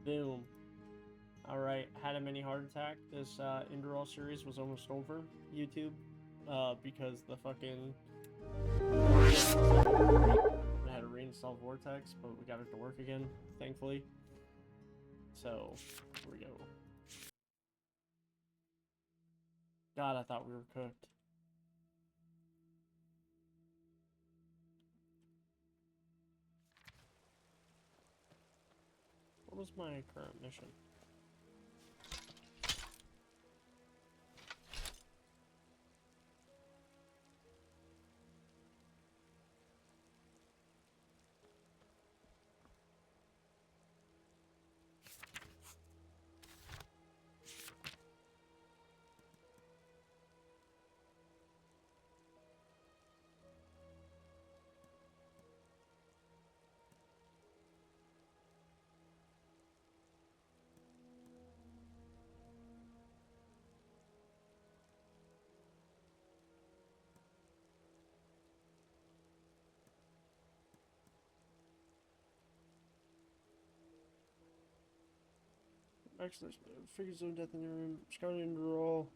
Boom. Alright, had a mini heart attack. This Enderal series was almost over, YouTube. Because the fucking... I had to reinstall Vortex, but we got it to work again, thankfully. So, here we go. God, I thought we were cooked. What was my current mission? Excellent. Figures of death in the room. Scouting Enderal.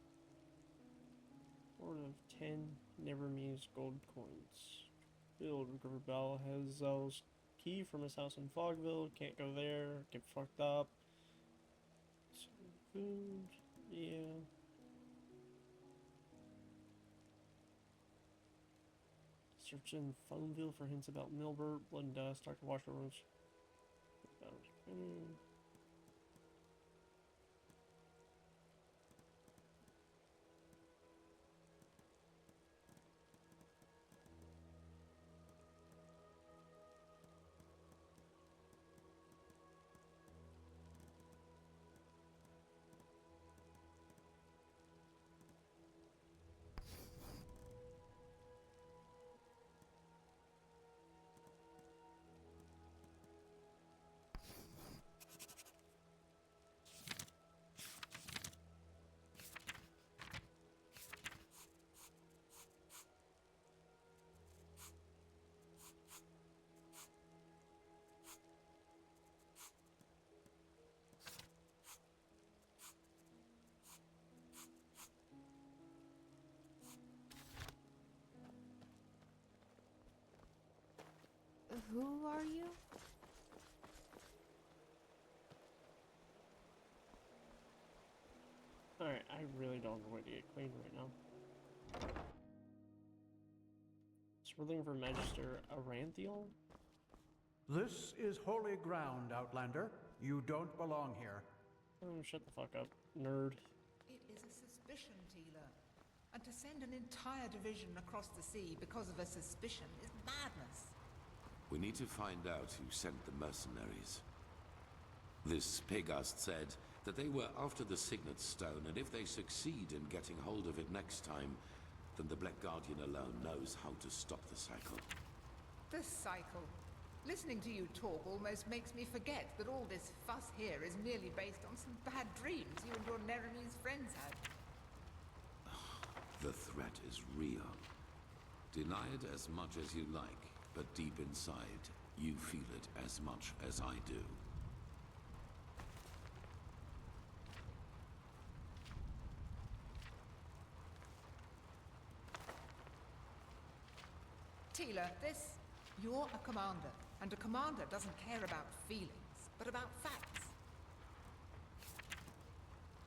Board of 10. Never means gold coins. Build. Recover Bell has Zell's key from his house in Fogville. Can't go there. Get fucked up. Food. Yeah. Search in Phoneville for hints about Milbert. Blood and dust. Dr. Washrooms. Who are you? Alright, I really don't know where to get clean right now. So we're looking for Magister Aranthiel? This is holy ground, Outlander. You don't belong here. Oh, shut the fuck up, nerd. It is a suspicion, Teela. And to send an entire division across the sea because of a suspicion is madness. We need to find out who sent the mercenaries. This Pegast said that they were after the Signet Stone, and if they succeed in getting hold of it next time, then the Black Guardian alone knows how to stop the cycle. The cycle. Listening to you talk almost makes me forget that all this fuss here is merely based on some bad dreams you and your Neremese friends had. The threat is real. Deny it as much as you like, but deep inside, you feel it as much as I do. Teela, you're a commander, and a commander doesn't care about feelings, but about facts.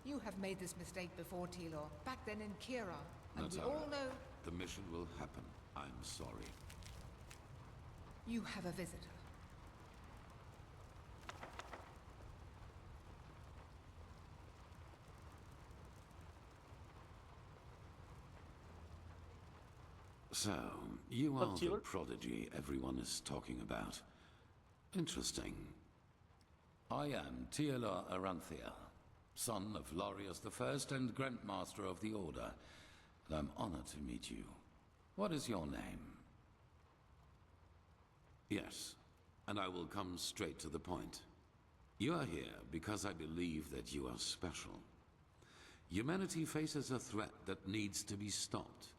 You have made this mistake before, Teela, back then in Kira, and we all know... The mission will happen. I'm sorry. You have a visitor. So, you are the Teela? prodigy everyone is talking about. Interesting. I am Teela Aranthia, son of Larius I and Grandmaster of the Order, and I'm honored to meet you. What is your name? Yes, and I will come straight to the point. You are here because I believe that you are special. Humanity faces a threat that needs to be stopped,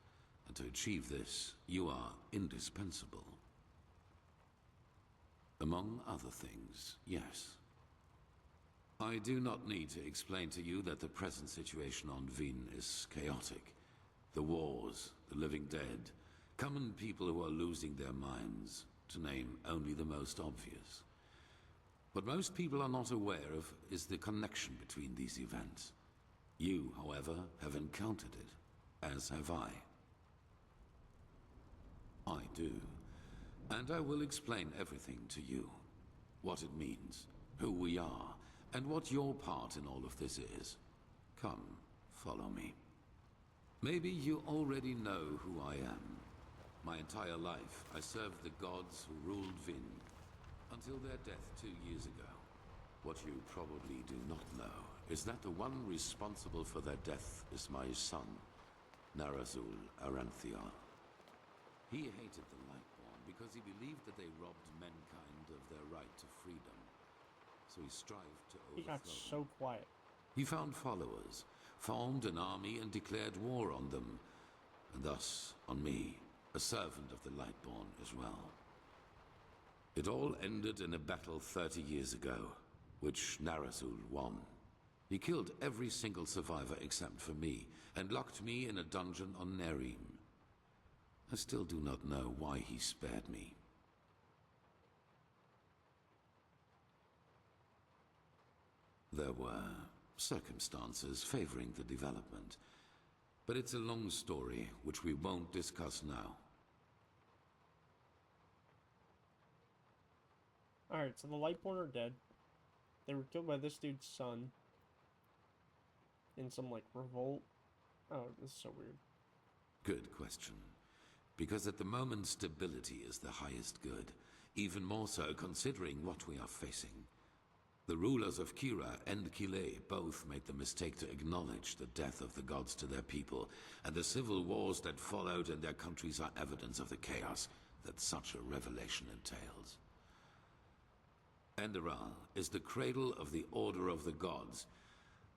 and to achieve this, you are indispensable. Among other things, yes. I do not need to explain to you that the present situation on Vin is chaotic. The wars, the living dead, common people who are losing their minds, to name only the most obvious. What most people are not aware of is the connection between these events. You, however, have encountered it, as have I. I do. And I will explain everything to you. What it means, who we are, and what your part in all of this is. Come, follow me. Maybe you already know who I am. My entire life, I served the gods who ruled Vin, until their death 2 years ago. What you probably do not know is that the one responsible for their death is my son, Narazul Arantheon. He hated the Lightborn because he believed that they robbed mankind of their right to freedom. So he strived to overthrow He got them. so quiet. He found followers, formed an army and declared war on them, and thus on me, a servant of the Lightborn as well. It all ended in a battle 30 years ago, which Narazul won. He killed every single survivor except for me, and locked me in a dungeon on Nerim. I still do not know why he spared me. There were circumstances favoring the development, but it's a long story which we won't discuss now. Alright, so the Lightborn are dead. They were killed by this dude's son. In some, like, revolt. Oh, this is so weird. Good question. Because at the moment, stability is the highest good. Even more so considering what we are facing. The rulers of Kira and Kile both made the mistake to acknowledge the death of the gods to their people, and the civil wars that followed in their countries are evidence of the chaos that such a revelation entails. Enderal is the cradle of the Order of the Gods,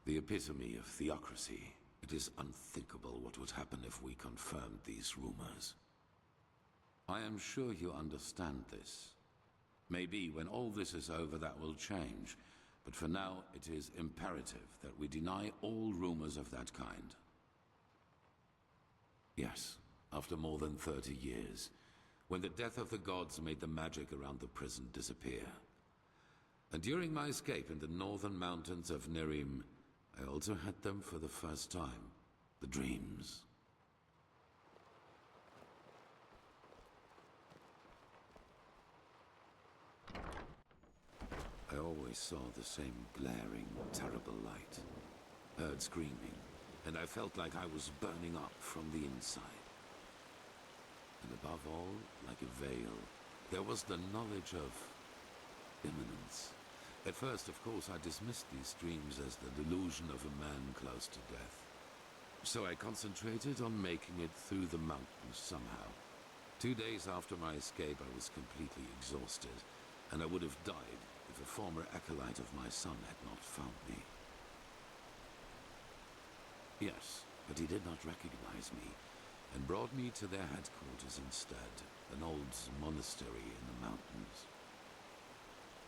the epitome of theocracy. It is unthinkable what would happen if we confirmed these rumors. I am sure you understand this. Maybe when all this is over that will change, but for now it is imperative that we deny all rumors of that kind. Yes, after more than 30 years, when the death of the gods made the magic around the prison disappear. And during my escape in the northern mountains of Nerim, I also had them for the first time, the dreams. I always saw the same glaring, terrible light. Heard screaming, and I felt like I was burning up from the inside. And above all, like a veil, there was the knowledge of imminence. At first, of course, I dismissed these dreams as the delusion of a man close to death. So I concentrated on making it through the mountains somehow. 2 days after my escape, I was completely exhausted, and I would have died if a former acolyte of my son had not found me. Yes, but he did not recognize me, and brought me to their headquarters instead, an old monastery in the mountains.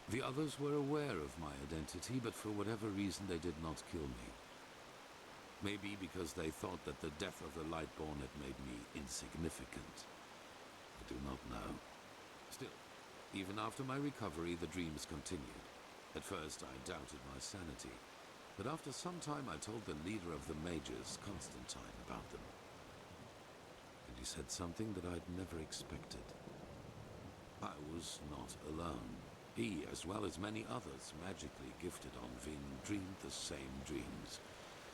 The others were aware of my identity, but for whatever reason they did not kill me. Maybe because they thought that the death of the Lightborn had made me insignificant. I do not know. Still, even after my recovery, the dreams continued. At first, I doubted my sanity, but after some time I told the leader of the mages, Constantine, about them. And he said something that I'd never expected. I was not alone. He, as well as many others magically gifted on Vin, dreamed the same dreams.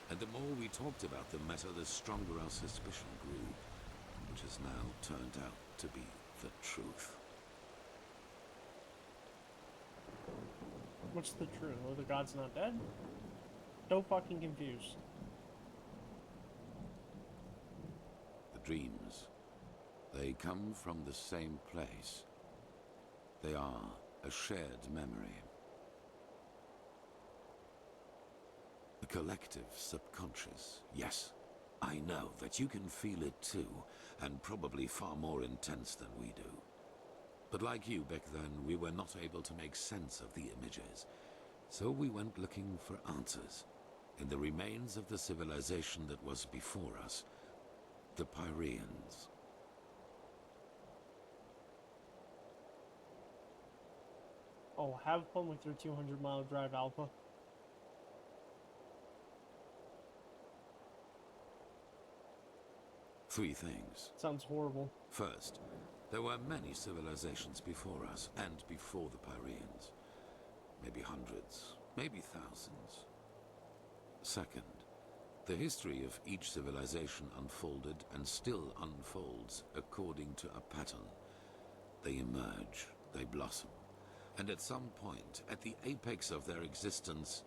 And the more we talked about the matter, the stronger our suspicion grew, which has now turned out to be the truth. What's the truth? Are the gods not dead? So fucking confused. The dreams, they come from the same place. They are a shared memory. The collective subconscious. Yes, I know that you can feel it too, and probably far more intense than we do. But like you back then, we were not able to make sense of the images. So we went looking for answers in the remains of the civilization that was before us, the Pyreans. Oh, have fun with your 200-mile drive, Alpha. Three things. Sounds horrible. First, there were many civilizations before us and before the Pyreans. Maybe hundreds, maybe thousands. Second, the history of each civilization unfolded and still unfolds according to a pattern. They emerge, they blossom, and at some point, at the apex of their existence,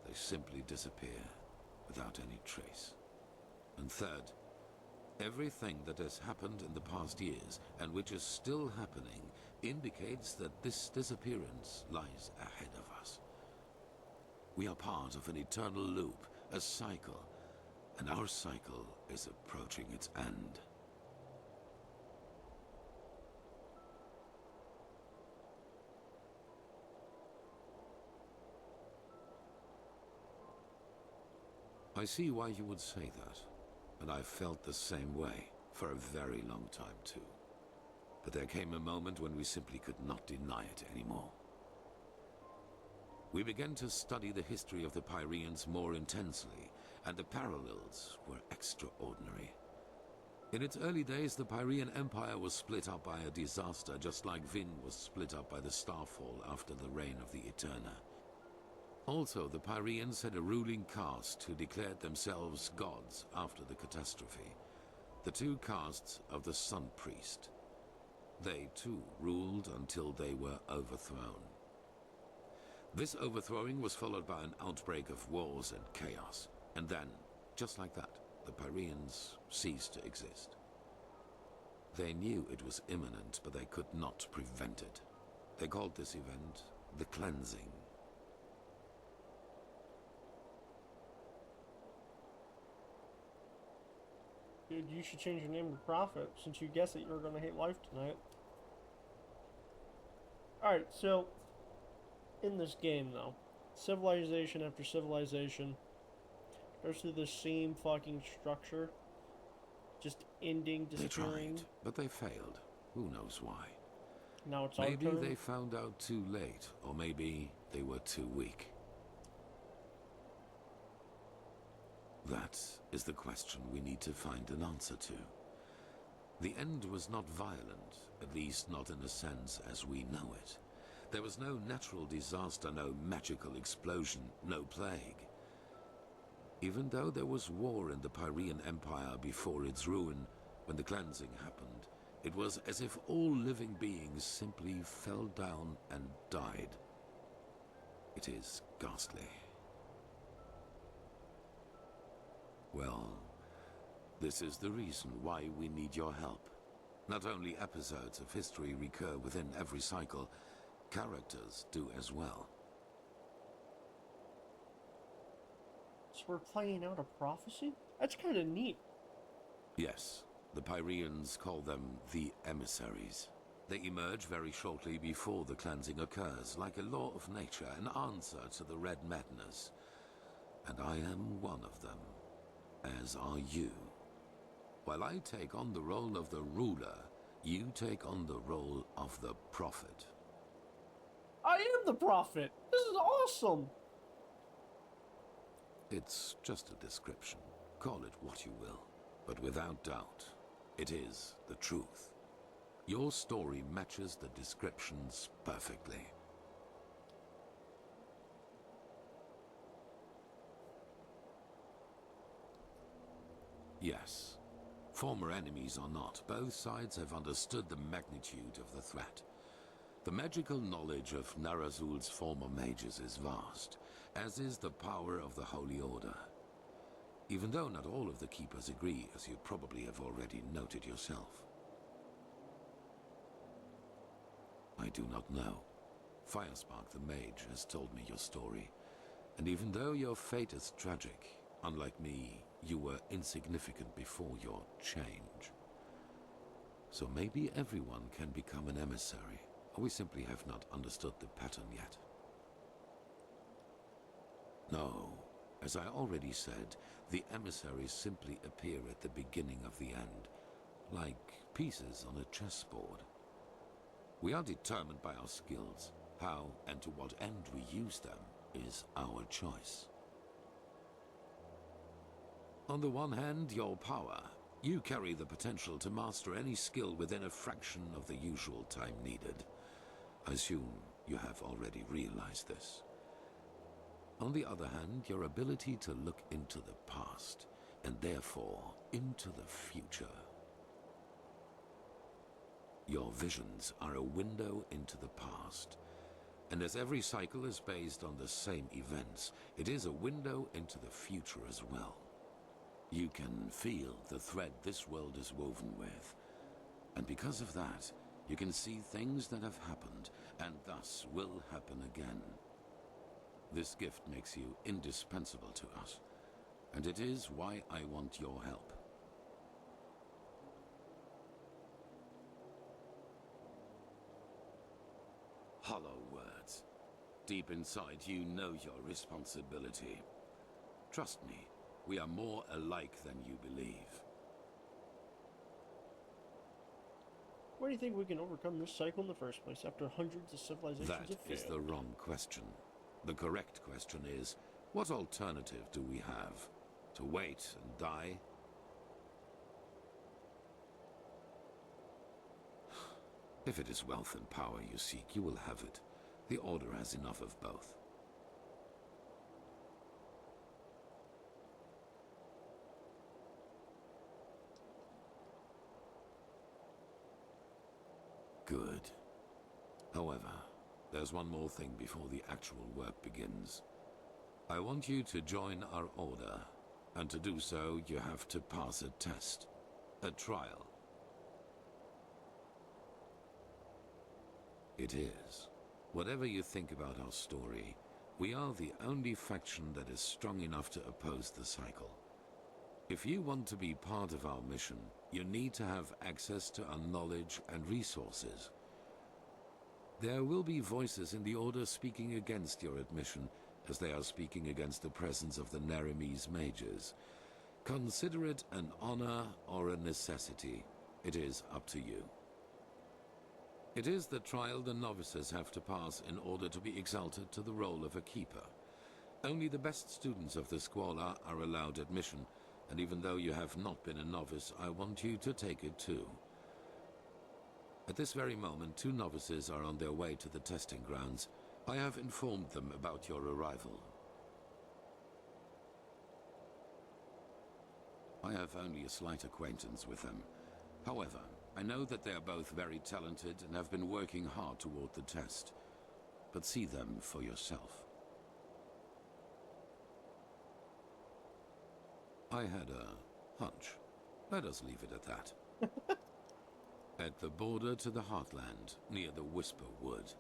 they simply disappear without any trace. And third, everything that has happened in the past years, and which is still happening, indicates that this disappearance lies ahead of us. We are part of an eternal loop, a cycle, and our cycle is approaching its end. I see why you would say that, and I've felt the same way for a very long time too. But there came a moment when we simply could not deny it anymore. We began to study the history of the Pyreans more intensely, and the parallels were extraordinary. In its early days, the Pyrean Empire was split up by a disaster, just like Vin was split up by the Starfall after the reign of the Eterna. Also, the Pyreans had a ruling caste who declared themselves gods after the catastrophe. The two castes of the Sun Priest. They too ruled until they were overthrown. This overthrowing was followed by an outbreak of wars and chaos. And then, just like that, the Pyreans ceased to exist. They knew it was imminent, but they could not prevent it. They called this event the Cleansing. Dude, you should change your name to Prophet, since you guessed that you were going to hate life tonight. Alright, so, in this game, though, civilization after civilization goes through the same fucking structure, just ending, disappearing. They tried, but they failed. Who knows why? Now it's Maybe our turn. they found out too late, or maybe they were too weak. That is the question we need to find an answer to. The end was not violent, at least not in a sense as we know it. There was no natural disaster, no magical explosion, no plague. Even though there was war in the Pyrean Empire before its ruin, when the cleansing happened, it was as if all living beings simply fell down and died. It is ghastly. Well, this is the reason why we need your help. Not only episodes of history recur within every cycle, characters do as well. So we're playing out a prophecy? That's kind of neat. Yes, the Pyreans call them the emissaries. They emerge very shortly before the cleansing occurs, like a law of nature, an answer to the Red Madness. And I am one of them, as are you. While I take on the role of the ruler, you take on the role of the prophet. I am the prophet! This is awesome! It's just a description. Call it what you will. But without doubt, it is the truth. Your story matches the descriptions perfectly. Yes. Former enemies or not, both sides have understood the magnitude of the threat. The magical knowledge of Narazul's former mages is vast, as is the power of the Holy Order. Even though not all of the Keepers agree, as you probably have already noted yourself. I do not know. Firespark the Mage has told me your story, and even though your fate is tragic, unlike me, you were insignificant before your change. So maybe everyone can become an emissary, or we simply have not understood the pattern yet. No. As I already said, the emissaries simply appear at the beginning of the end, like pieces on a chessboard. We are determined by our skills. How and to what end we use them is our choice. On the one hand, your power. You carry the potential to master any skill within a fraction of the usual time needed. I assume you have already realized this. On the other hand, your ability to look into the past, and therefore into the future. Your visions are a window into the past, and as every cycle is based on the same events, it is a window into the future as well. You can feel the thread this world is woven with, and because of that, you can see things that have happened, and thus will happen again. This gift makes you indispensable to us, and it is why I want your help. Hollow words. Deep inside, you know your responsibility. Trust me, we are more alike than you believe. Why do you think we can overcome this cycle in the first place after hundreds of civilizations That have failed? is the wrong question. The correct question is, what alternative do we have? To wait and die? If it is wealth and power you seek, you will have it. The Order has enough of both. Good. However, there's one more thing before the actual work begins. I want you to join our Order, and to do so, you have to pass a test. A trial. It is. Whatever you think about our story, we are the only faction that is strong enough to oppose the cycle. If you want to be part of our mission, you need to have access to our knowledge and resources. There will be voices in the Order speaking against your admission, as they are speaking against the presence of the Naramese mages. Consider it an honor or a necessity. It is up to you. It is the trial the novices have to pass in order to be exalted to the role of a keeper. Only the best students of the Squalor are allowed admission, and even though you have not been a novice, I want you to take it too. At this very moment, 2 novices are on their way to the testing grounds. I have informed them about your arrival. I have only a slight acquaintance with them. However, I know that they are both very talented and have been working hard toward the test. But see them for yourself. I had a hunch. Let us leave it at that. At the border to the Heartland, near the Whisper Wood.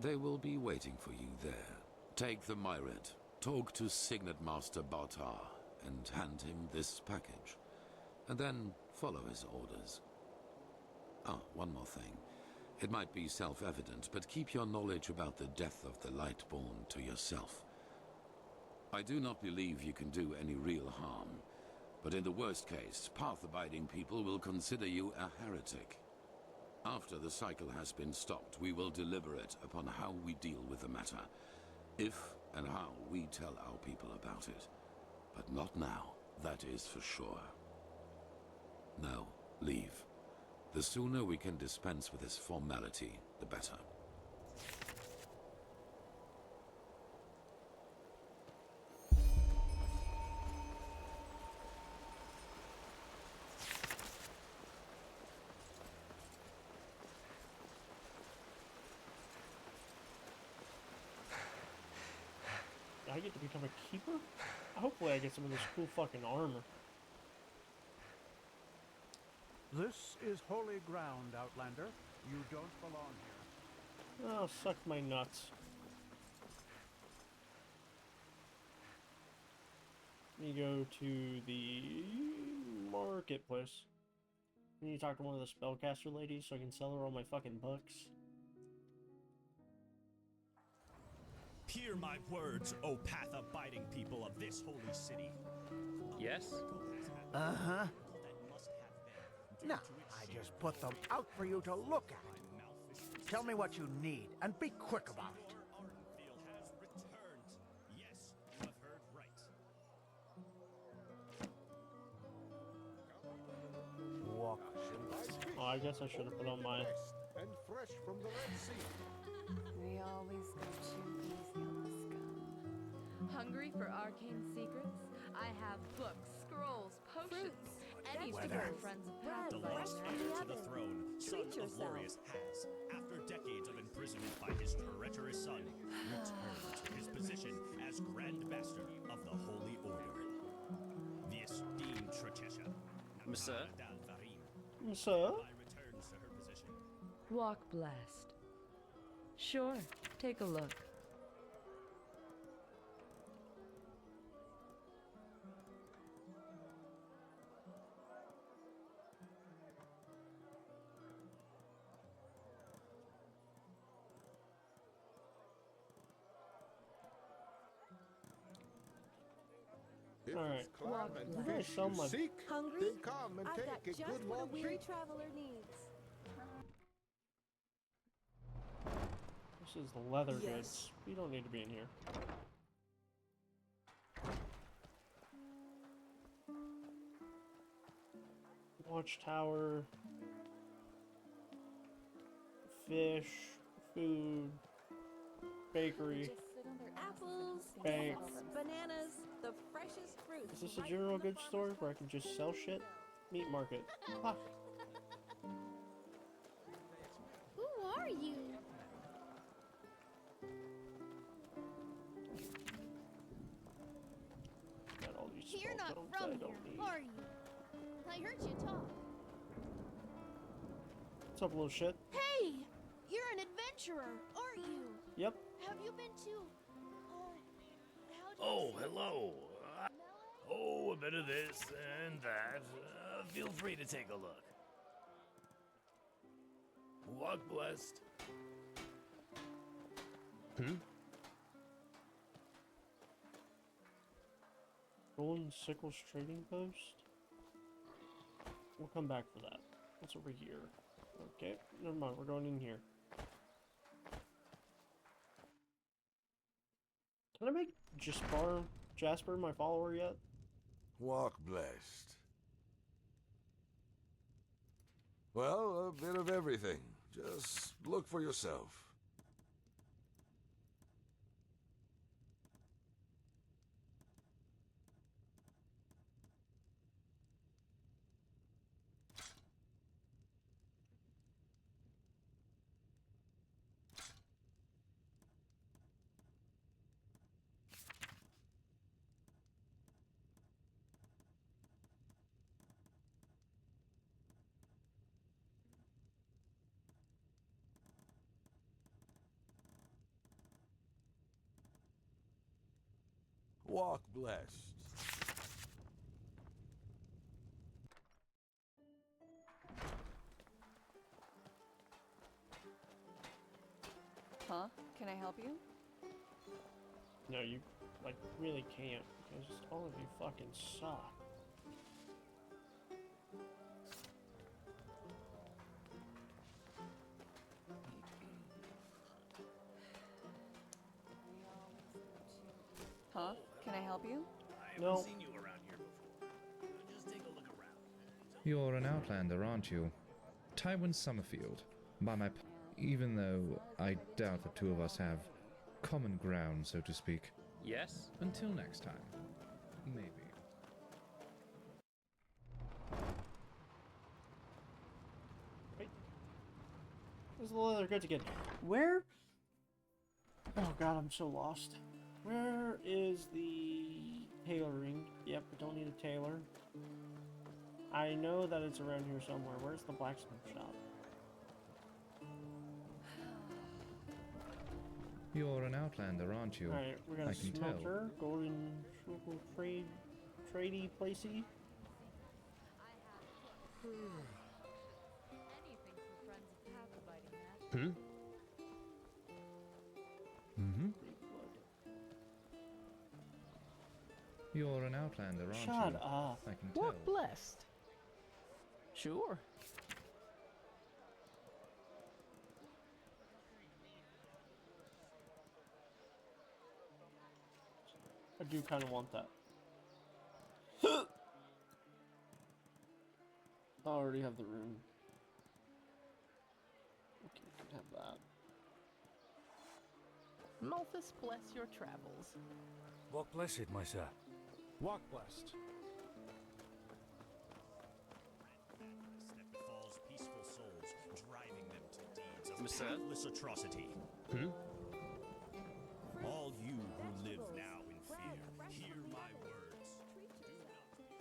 They will be waiting for you there. Take the Myrit, talk to Signet Master Bartar, and hand him this package. And then follow his orders. Ah, one more thing. It might be self-evident, but keep your knowledge about the death of the Lightborn to yourself. I do not believe you can do any real harm, but in the worst case, path-abiding people will consider you a heretic. After the cycle has been stopped, we will deliberate upon how we deal with the matter, if and how we tell our people about it. But not now, that is for sure. Now, leave. The sooner we can dispense with this formality, the better. I get to become a keeper? Hopefully I get some of this cool fucking armor. This is holy ground, Outlander. You don't belong here. Oh, suck my nuts. You go to the marketplace. I need to talk to one of the spellcaster ladies so I can sell her all my fucking books. Hear my words, O path-abiding people of this holy city. Yes? Uh-huh. No, I just put them out for you to look at. Tell me what you need, and be quick about it. Ardenfield has returned. Yes, you have heard right. Walk. Oh, I guess I should have put on my. And fresh from the Red Sea. We always go too easy on the scum. Hungry for arcane secrets? I have books, scrolls, potions, anything Weather. for friends of The path last heir to the throne, son of Lorius, has, after decades of imprisonment by his treacherous son, returned to his position as Grand Master of the Holy Order. The esteemed Tratesha, Monsieur? Sir? returns to her position. Walk blessed. Sure, take a look. If All right. it's clam and Where do I fish sell you my- seek, Hungry? then come and I've take got a just good what a long weary trip. traveler needs. This is the leather Yes. goods. We don't need to be in here. Watchtower. Fish. Food. Bakery. Apples, Bank. bananas, the freshest fruit. Is this a general goods store where I can just sell shit? Meat market. Fuck. Who are you? Got all these You're spell not tomes from I here, don't need. are you? I heard you talk. What's up, little shit? Hey! You're an adventurer, aren't you? Yep. Have you been to... how do you Oh, say it? hello. Melee? Oh, a bit of this and that. Feel free to take a look. Walk blessed. Golden Sickles Trading Post? We'll come back for that. What's over here? Okay, never mind, we're going in here. Can I make Jasper my follower yet? Walk blessed. Well, a bit of everything. Just look for yourself. Walk blessed. Huh? Can I help you? No, you, like, really can't, because all of you fucking suck. Huh? Can I help you? I No. haven't seen you around here before. Just take a look around. You're an outlander, aren't you? Tywin Summerfield. By my even though I doubt the two of us have common ground, so to speak. Yes? Until next time. Maybe. Where's the leather goods again? Where? Oh god, I'm so lost. Where is the tailoring? Yep, I don't need a tailor. I know that it's around here somewhere. Where's the blacksmith shop? You're an outlander, aren't you? Alright, we got I a can tell. smelter, golden sugar tradey placey. Anything for friends of path abiding, man. Mm-hmm. Free blood. You're an outlander, aren't you? Shut up. I can Walk tell. blessed. Sure. I do kind of want that. I already have the room. Okay, we can have that. Malthus bless your travels. Walk blessed, my sir. Walk blessed. That befalls peaceful souls, driving them to deeds of Monsieur? countless atrocity. All you who live now in fear, hear my words. Do not be afraid.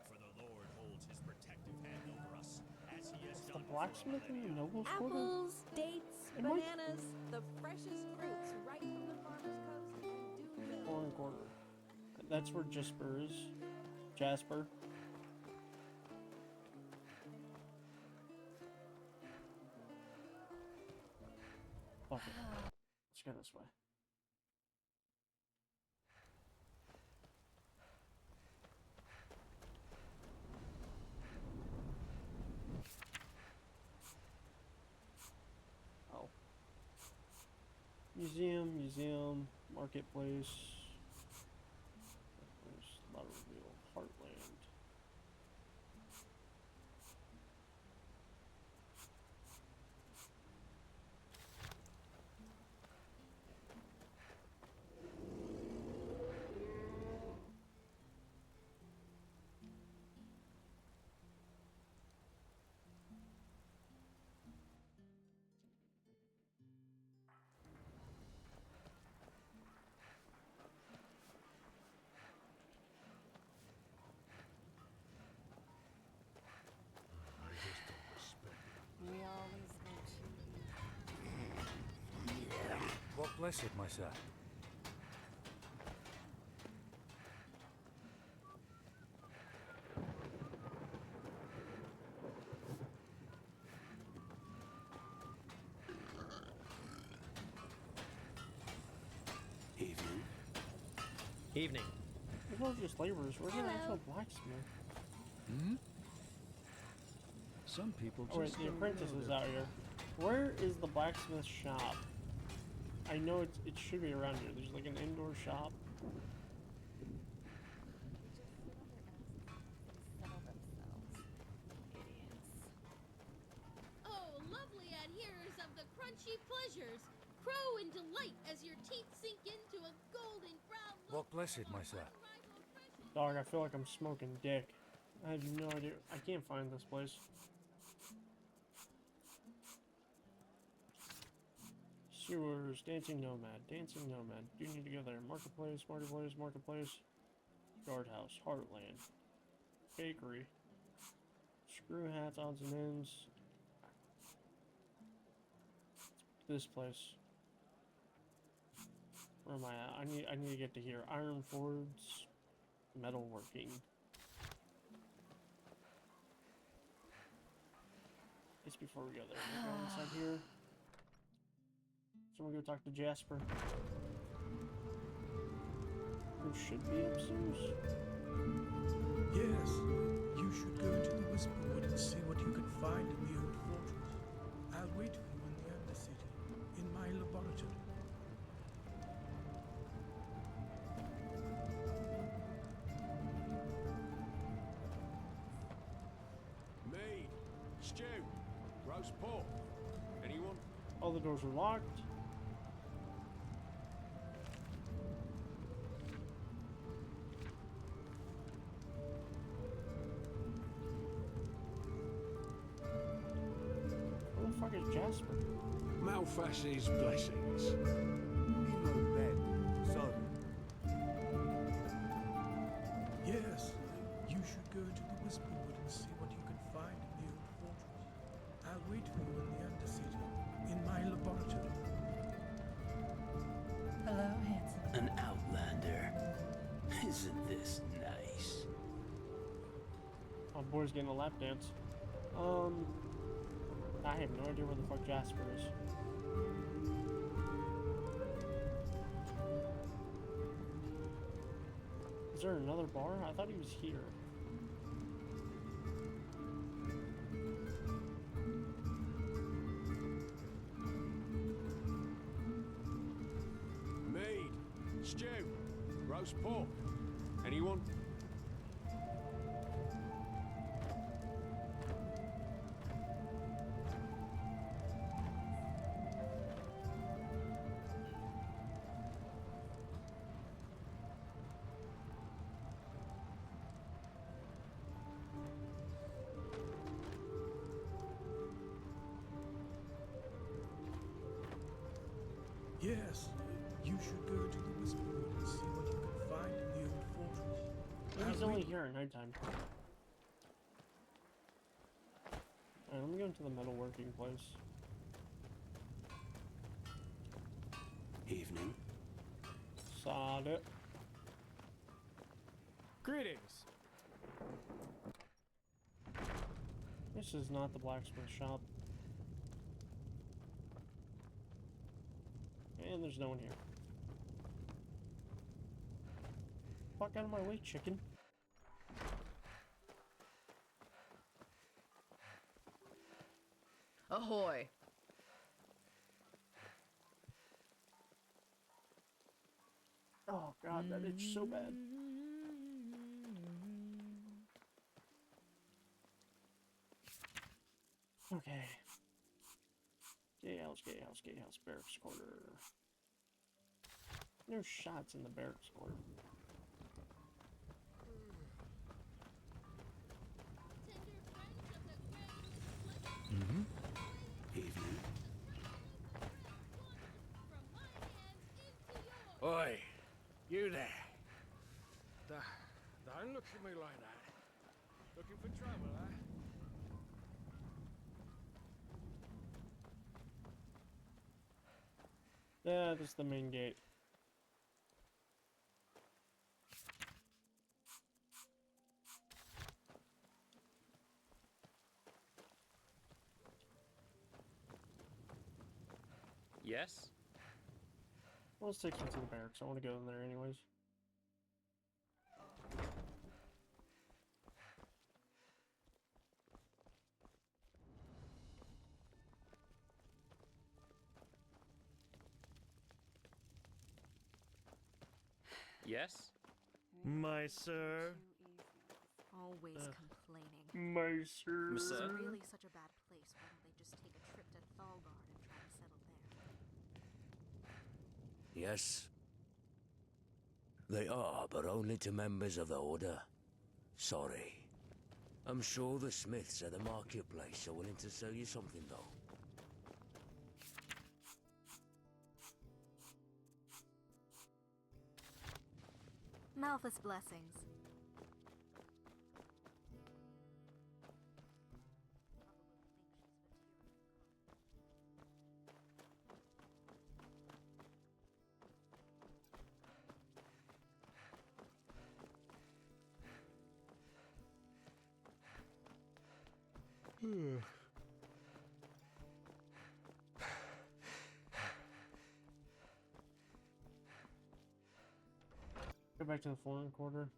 For the Lord holds his protective hand over us, as he has The done for blacksmith in the nobles quarter? Apples, dates, Am I- bananas, the freshest fruits right from the farmer's coast and Duneville. Foreign quarter. That's where Jasper is. Jasper. Fuck it. Let's go this way. Oh. Museum, marketplace. There's a lot of real heartland. We always go to Walk blessed, my sir. Evening. Evening. These are just laborers. Where's an actual blacksmith? Some people Oh wait, just the don't apprentice know is their- out here. Where is the blacksmith shop? I know it should be around here. There's like an indoor shop. settle themselves. Idiots. Oh, lovely adherers of the crunchy pleasures. Crow in delight as your teeth sink into a golden brown Walk blessed, my sir. Dog, I feel like I'm smoking dick. I have no idea. I can't find this place. Sewers, dancing nomad. Do need to go there. Marketplace. Guardhouse, Heartland. Bakery. Screw hats, odds and ends. This place. Where am I at? I need to get to here. Iron Fords. Metalworking. Just before we go there, we go inside here. So we'll go talk to Jasper. Who should be upstairs? Yes, you should go into the Whisperwood and see what you can find in the old fortress. I'll wait for you in the Undercity, in my laboratory. Me. Stew. Roast pork. Anyone? All the doors are locked. Where the fuck is Jasper? Malfash's blessings. In your bed, son. Yes, you should go into the Whisperwood and see what you can find in the old fortress. I'll wait for you in the Undercity, in my laboratory. Hello, handsome. An outlander. Isn't this nice? My boy's getting a lap dance. I have no idea where the fuck Jasper is. Is there another bar? I thought he was here. Mead, stew, roast pork. Anyone? Yes, you should go to the Whisperwood and see what you can find in the old fortress. Well, he's only here at nighttime. Alright, let me go into the metalworking place. Evening. Sod it. Greetings. This is not the blacksmith shop. And there's no one here. Fuck out of my way, chicken. Ahoy! Oh god, that itch so bad. Okay. Gatehouse, barracks quarter. No shots in the barracks quarter. Evening. Oi, you there. Don't look at me like that. Looking for trouble, eh? Yeah, this is the main gate. Yes? Well, let's take you to the barracks. I want to go in there anyways. Yes? My sir. Always complaining. My sir. This is really such a bad place. Why don't they just take a trip to Thalgard and try to settle there? Yes. They are, but only to members of the Order. Sorry. I'm sure the smiths at the marketplace are willing to sell you something, though. Malthus blessings. Go back to the foreign quarter.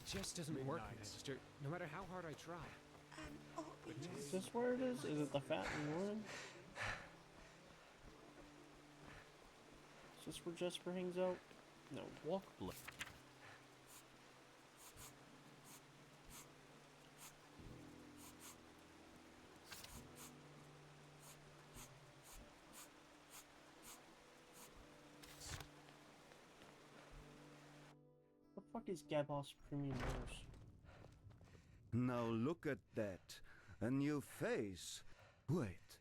Just doesn't work, Magister, no matter how hard I try. Is this where it is? Is it the Fat and Ruin? Is this where Jesper hangs out? No. Walk blue. fuck is Gabos Premium Nose? Now look at that. A new face. Wait.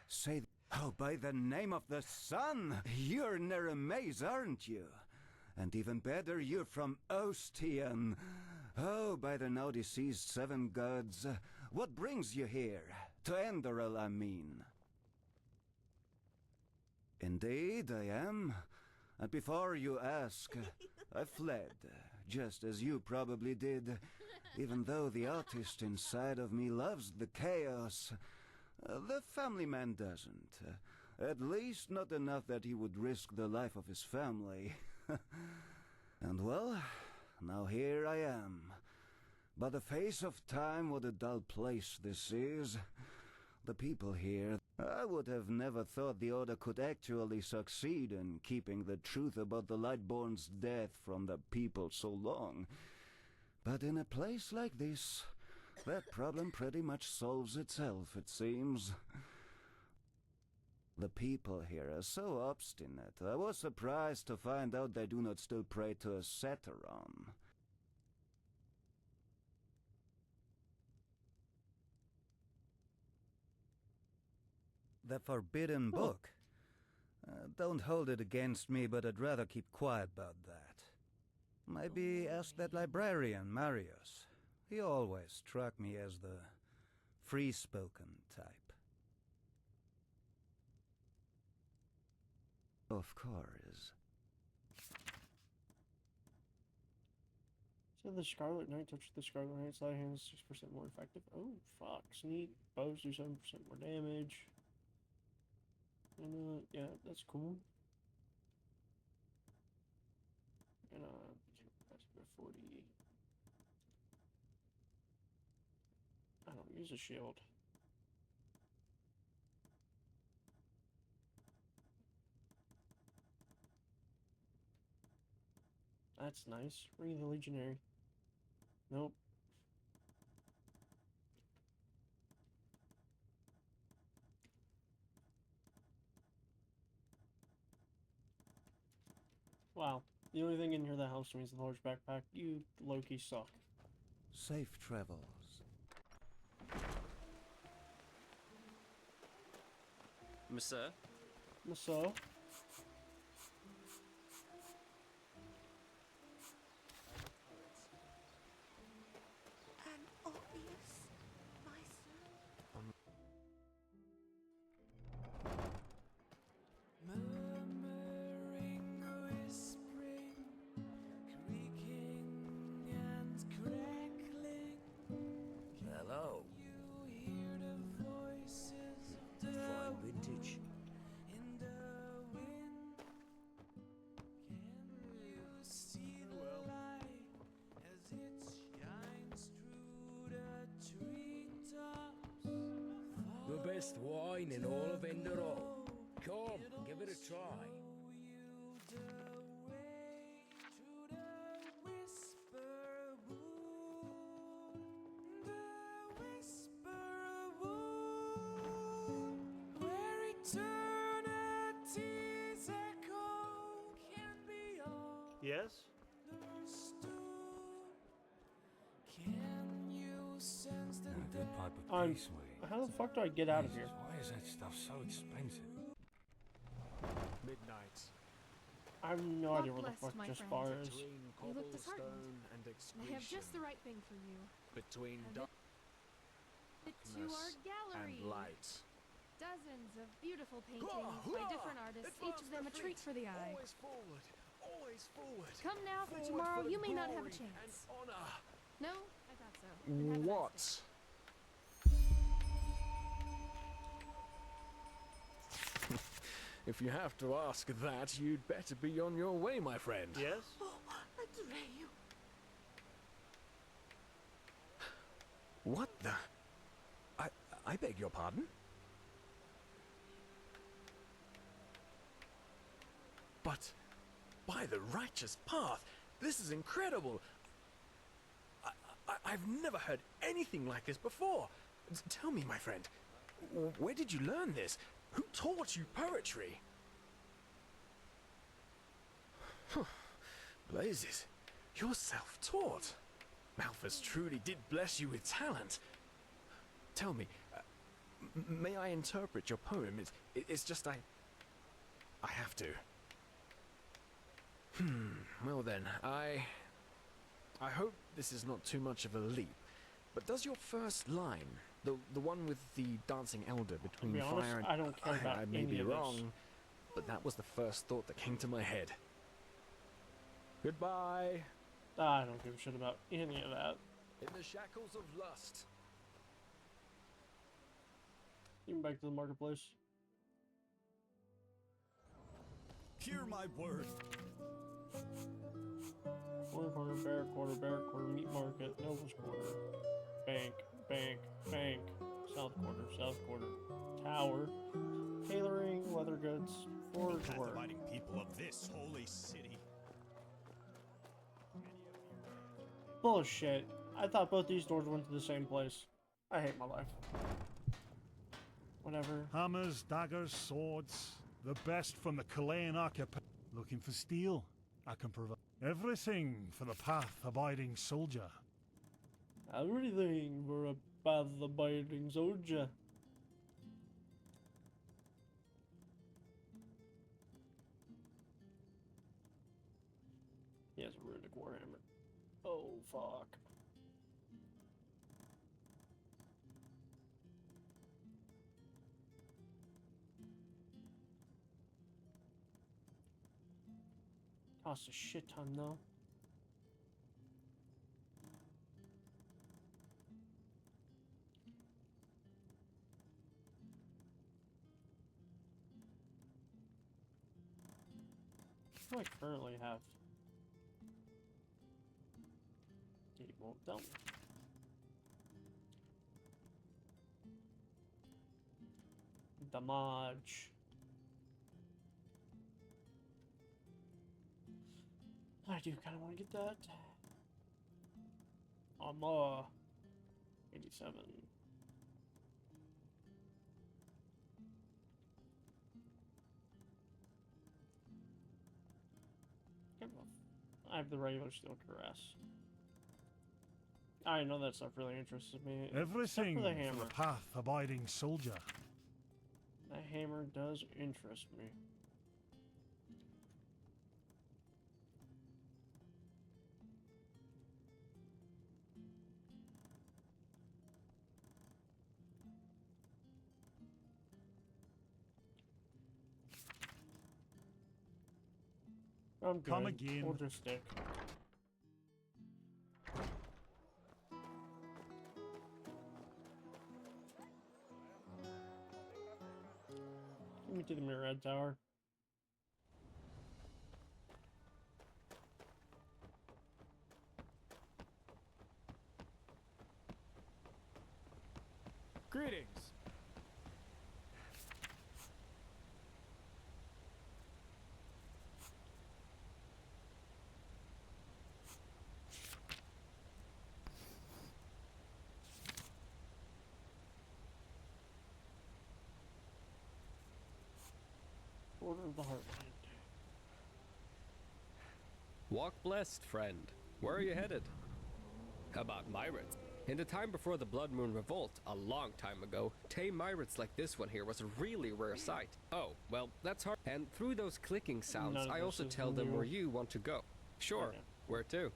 Say... Oh, by the name of the sun! You're Neremaze, aren't you? And even better, you're from Ostian. Oh, by the now deceased seven gods. What brings you here? To Enderal, I mean. Indeed, I am. And before you ask, I fled, just as you probably did, even though the artist inside of me loves the chaos. The family man doesn't. At least not enough that he would risk the life of his family. And well, now here I am. By the face of time, what a dull place this is. The people here, I would have never thought the Order could actually succeed in keeping the truth about the Lightborn's death from the people so long. But in a place like this, that problem pretty much solves itself, it seems. The people here are so obstinate. I was surprised to find out they do not still pray to a Satyron. The forbidden book? Don't hold it against me, but I'd rather keep quiet about that. Maybe ask that librarian, Marius. He always struck me as the free-spoken type. Of course. So the Scarlet Knight touched the Scarlet Knight's side hand is 6% more effective. Oh, fuck. Sneak. Bows do 7% more damage. And, yeah, that's cool. And, 40. I don't use a shield. That's nice. Ring of the Legionary. Nope. Wow. The only thing in here that helps me is the large backpack. You low-key suck. Safe travels. Monsieur? Monsieur? An obvious, my son. Murmuring, whispering, creaking and crackling. Hello. You hear the voices of the Fine vintage. in the wind. Can you see the light as it shines through the treetops? The best wine in all of Enderal. Come, give it a try. Yes? A good pipe of peace, how the fuck do I get out of here? Why is that stuff so expensive? Midnight. I have no idea where the blessed, fuck my this friend. bar is. You look disheartened. And I have just the right thing for you. between To our gallery. and light. Dozens of beautiful paintings by different artists, each of them a treat for the eye. Always forward, always forward. Come now, for Forward tomorrow for the you may not have a glory chance. and honor. No, I thought so. Then have a nice What? day. If you have to ask that, you'd better be on your way, my friend. Yes? Oh, Atreyu. What the? I beg your pardon? But, by the righteous path, this is incredible. I've never heard anything like this before. Tell me, my friend, where did you learn this? Who taught you poetry? Blazes, You're self-taught. Malthus truly did bless you with talent. Tell me, may I interpret your poem? It's just I have to. Well then, I hope this is not too much of a leap, but does your first line, the one with the dancing elder between To be honest, fire and... I don't care about I may any be of this. wrong, but that was the first thought that came to my head. Goodbye. I don't give a shit about any of that. In the shackles of lust. Even back to the marketplace. Hear my word. Quarter, bear quarter, meat market, Nobles quarter, bank, south quarter, tower, tailoring, leather goods, forge work. Abiding people of this holy city. Bullshit. I thought both these doors went to the same place. I hate my life. Whatever. Hammers, daggers, swords, the best from the Chilean archipelago. Looking for steel? I can provide everything for the path-abiding soldier. Everything for a path-abiding soldier. He has a runic warhammer. Oh, fuck. Costs a shit ton, though. What do I currently have? He won't tell me. Damage. I do kind of want to get that. Armor. 87. I have the regular steel caress. I know that stuff really interests me. Everything for the for hammer. the path-abiding soldier. That hammer does interest me. I'm good. Come again. We'll just stick. Get me to the Mirrorhead Tower. Greetings. Order of the Heartland. Walk blessed, friend. Where are you headed? About Myrids. In the time before the Blood Moon Revolt, a long time ago, tame Myrids like this one here was a really rare sight. Oh, well, that's hard. And through those clicking sounds, None of I this also is tell them new. where you want to go. Sure. Okay. Where to?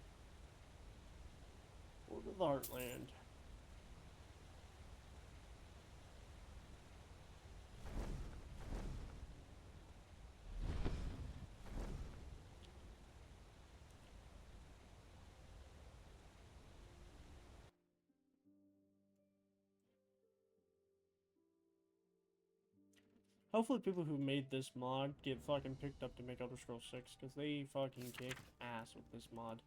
Order of the Heartland. Hopefully people who made this mod get fucking picked up to make Elder Scrolls 6, because they fucking kick ass with this mod.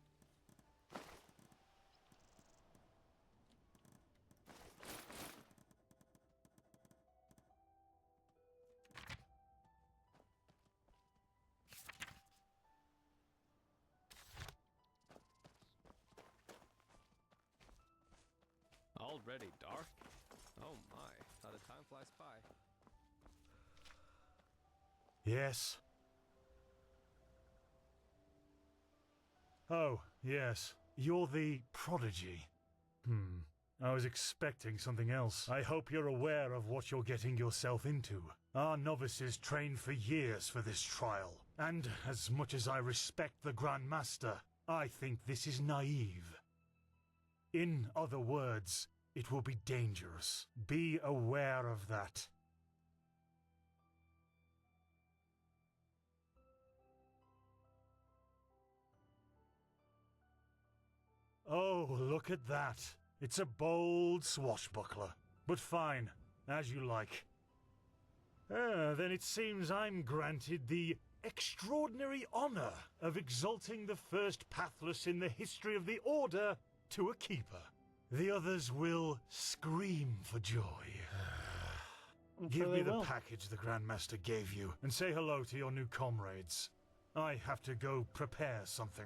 Already dark? Oh my, how the time flies by. Yes. Oh, Yes, you're the prodigy. I was expecting something else. I hope you're aware of what you're getting yourself into. Our novices trained for years for this trial, and as much as I respect the Grand Master, I think this is naive. In other words, it will be dangerous. Be aware of that. Oh, look at that. It's a bold swashbuckler. But fine, as you like. Then it seems I'm granted the extraordinary honor of exalting the first pathless in the history of the Order to a keeper. The others will scream for joy. Give me the package the Grandmaster gave you, and say hello to your new comrades. I have to go prepare something.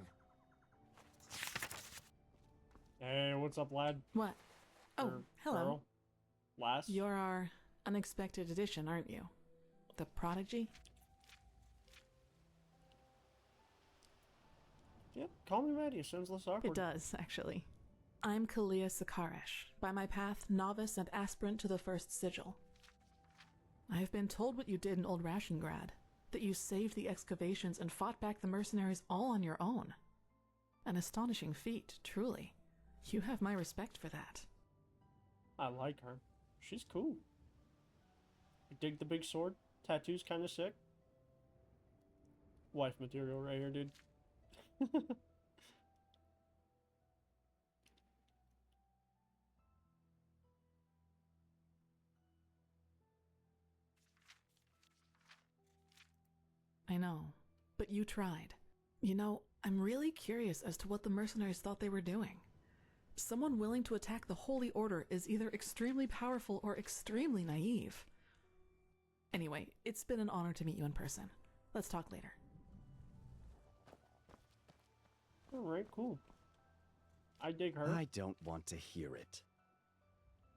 Hey, what's up, lad? What? Oh, Or hello. girl? Lass? You're our unexpected addition, aren't you? The prodigy? Yep, call me Maddie. It sounds less awkward. It does, actually. I'm Kalia Sakaresh, by my path novice and aspirant to the First Sigil. I have been told what you did in Old Rashengrad, that you saved the excavations and fought back the mercenaries all on your own. An astonishing feat, truly. You have my respect for that. I like her. She's cool. I dig the big sword. Tattoo's kind of sick. Wife material right here, dude. I know, but you tried. You know, I'm really curious as to what the mercenaries thought they were doing. Someone willing to attack the Holy Order is either extremely powerful or extremely naive. Anyway, it's been an honor to meet you in person. Let's talk later. Alright, cool. I dig her. I don't want to hear it.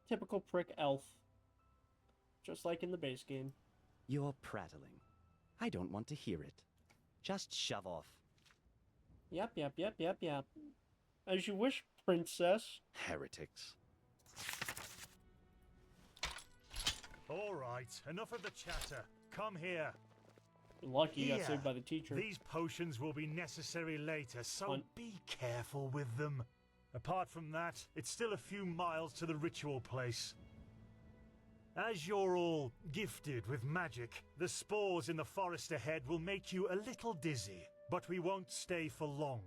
Typical prick elf. Just like in the base game. You're prattling. I don't want to hear it. Just shove off. Yep. As you wish, princess. Heretics. Alright, enough of the chatter. Come here. You're lucky you got Here. saved by the teacher. These potions will be necessary later, so be careful with them. Apart from that, it's still a few miles to the ritual place. As you're all gifted with magic, the spores in the forest ahead will make you a little dizzy, but we won't stay for long.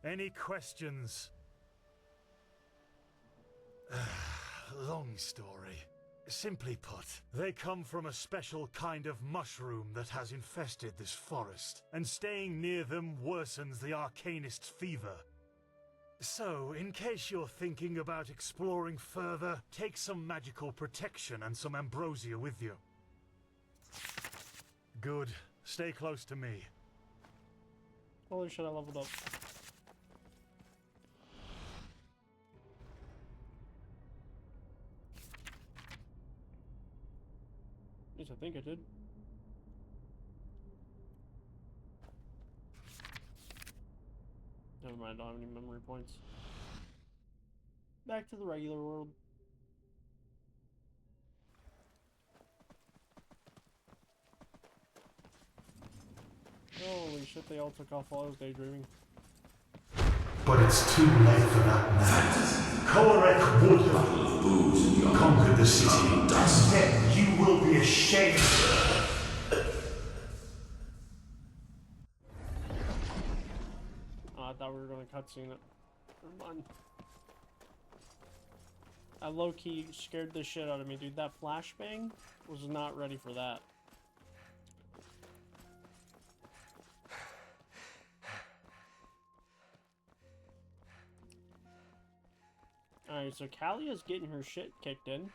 Any questions? Long story. Simply put, they come from a special kind of mushroom that has infested this forest, and staying near them worsens the arcanist's fever. So, in case you're thinking about exploring further, take some magical protection and some ambrosia with you. Good. Stay close to me. Holy shit, I leveled up. At least I think I did. Never mind, I don't have any memory points. Back to the regular world. Holy shit, they all took off while I was daydreaming. But it's too late for that now. Korek would conquer the city, and then you will be ashamed. Oh, I thought we were going to cutscene it. Never mind. That low-key scared the shit out of me, dude. That flashbang was not ready for that. Alright, so Kalia's getting her shit kicked in.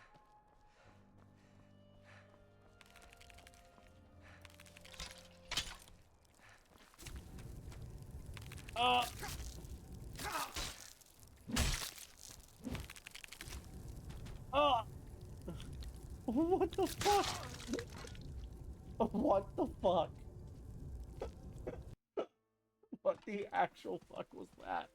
What the fuck? What the fuck? What the actual fuck was that?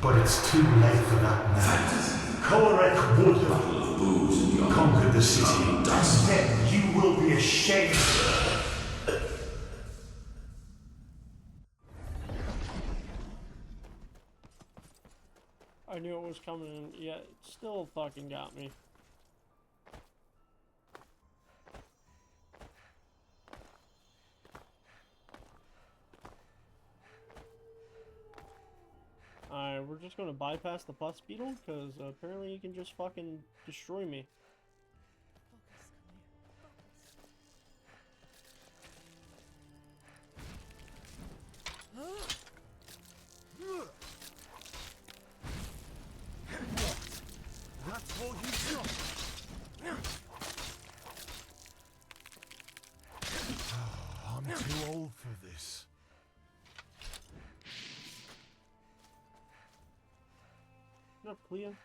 But it's too late for that now. Korek would have conquered the city, and then you will be ashamed. I knew it was coming, and yet it still fucking got me. Alright, we're just gonna bypass the pus beetle, because apparently he can just fucking destroy me. That's all you got. I'm too old for this. Shut up, Clea.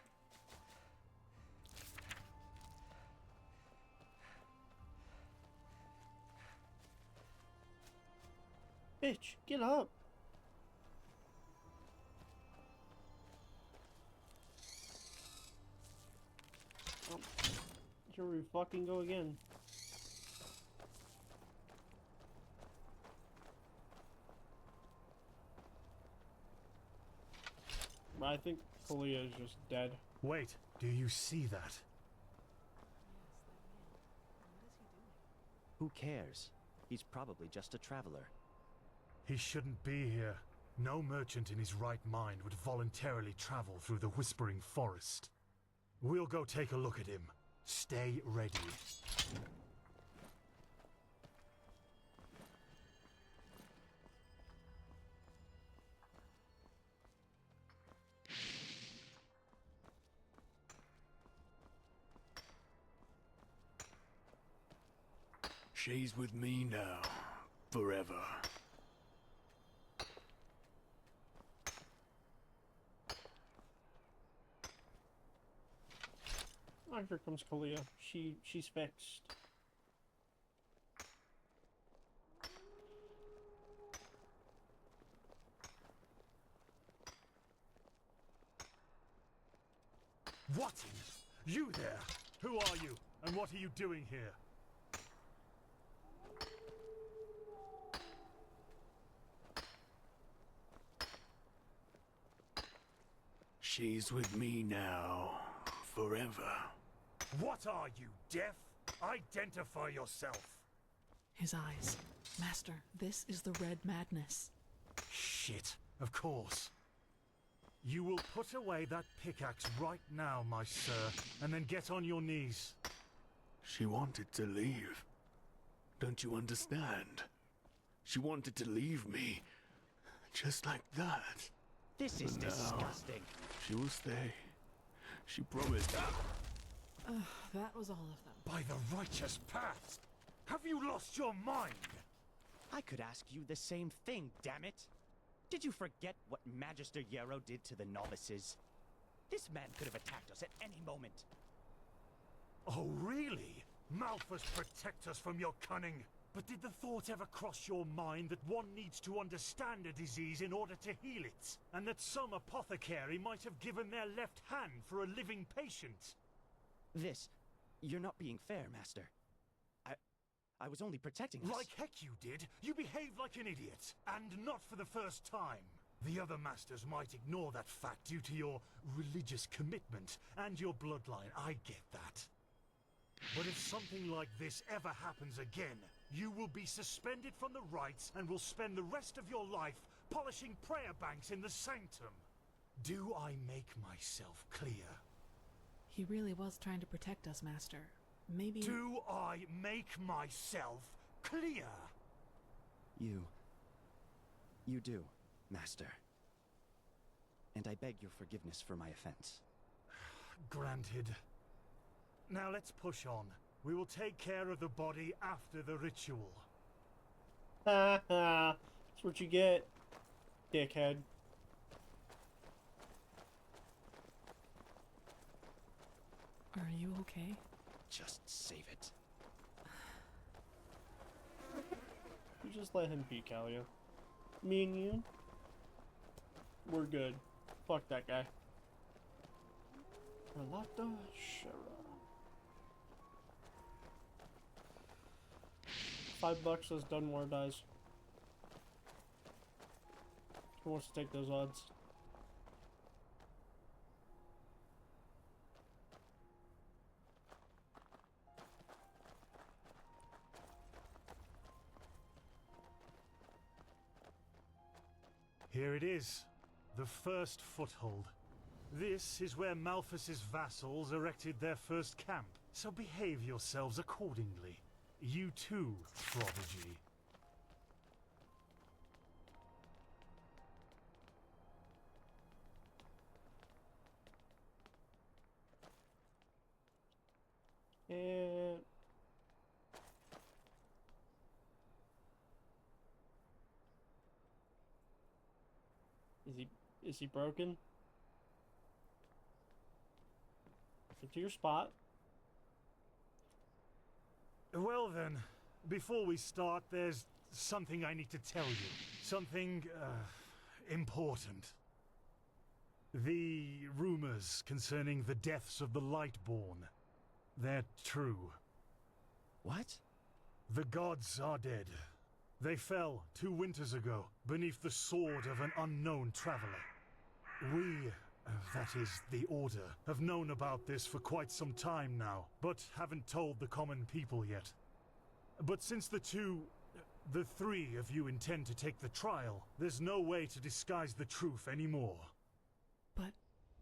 Bitch, get up. Oh, here we fucking go again. I think Kalia is just dead. Wait, do you see that? Who cares? He's probably just a traveler. He shouldn't be here. No merchant in his right mind would voluntarily travel through the Whispering Forest. We'll go take a look at him. Stay ready. She's with me now, forever. Oh, here comes Kalia. She's fixed. What in? You there? Who are you? And what are you doing here? She's with me now, forever. What are you, deaf? Identify yourself. His eyes. Master, this is the Red Madness. Shit, of course. You will put away that pickaxe right now, my sir, and then get on your knees. She wanted to leave. Don't you understand? She wanted to leave me. Just like that. This is But now, disgusting. She will stay. She promised. That was all of them. By the righteous path! Have you lost your mind? I could ask you the same thing, damn it! Did you forget what Magister Yarrow did to the novices? This man could have attacked us at any moment. Oh, really? Malphus, protect us from your cunning. But did the thought ever cross your mind that one needs to understand a disease in order to heal it? And that some apothecary might have given their left hand for a living patient? You're not being fair, Master. I was only protecting us. Like heck you did. You behaved like an idiot. And not for the first time. The other masters might ignore that fact due to your religious commitment and your bloodline. I get that. But if something like this ever happens again, you will be suspended from the rites and will spend the rest of your life polishing prayer banks in the sanctum. Do I make myself clear? He really was trying to protect us, Master. Maybe... Do I make myself clear? You do, Master. And I beg your forgiveness for my offense. Granted. Now let's push on. We will take care of the body after the ritual. Ha ha. That's what you get, dickhead. Are you okay? just save it. You just let him be, Kalia. Me and you, we're good. Fuck that guy. Relata Shara. $5 as Dunmore dies. Who wants to take those odds? Here it is, the first foothold. This is where Malphas's vassals erected their first camp, so behave yourselves accordingly. You too, Prodigy. And is he broken? Get to your spot. Well then, before we start, there's something I need to tell you. Something, important. The rumors concerning the deaths of the Lightborn, they're true. What? The gods are dead. They fell 2 winters ago beneath the sword of an unknown traveler. We, that is, the Order, have known about this for quite some time now, but haven't told the common people yet. But since the 3 of you intend to take the trial, there's no way to disguise the truth anymore. But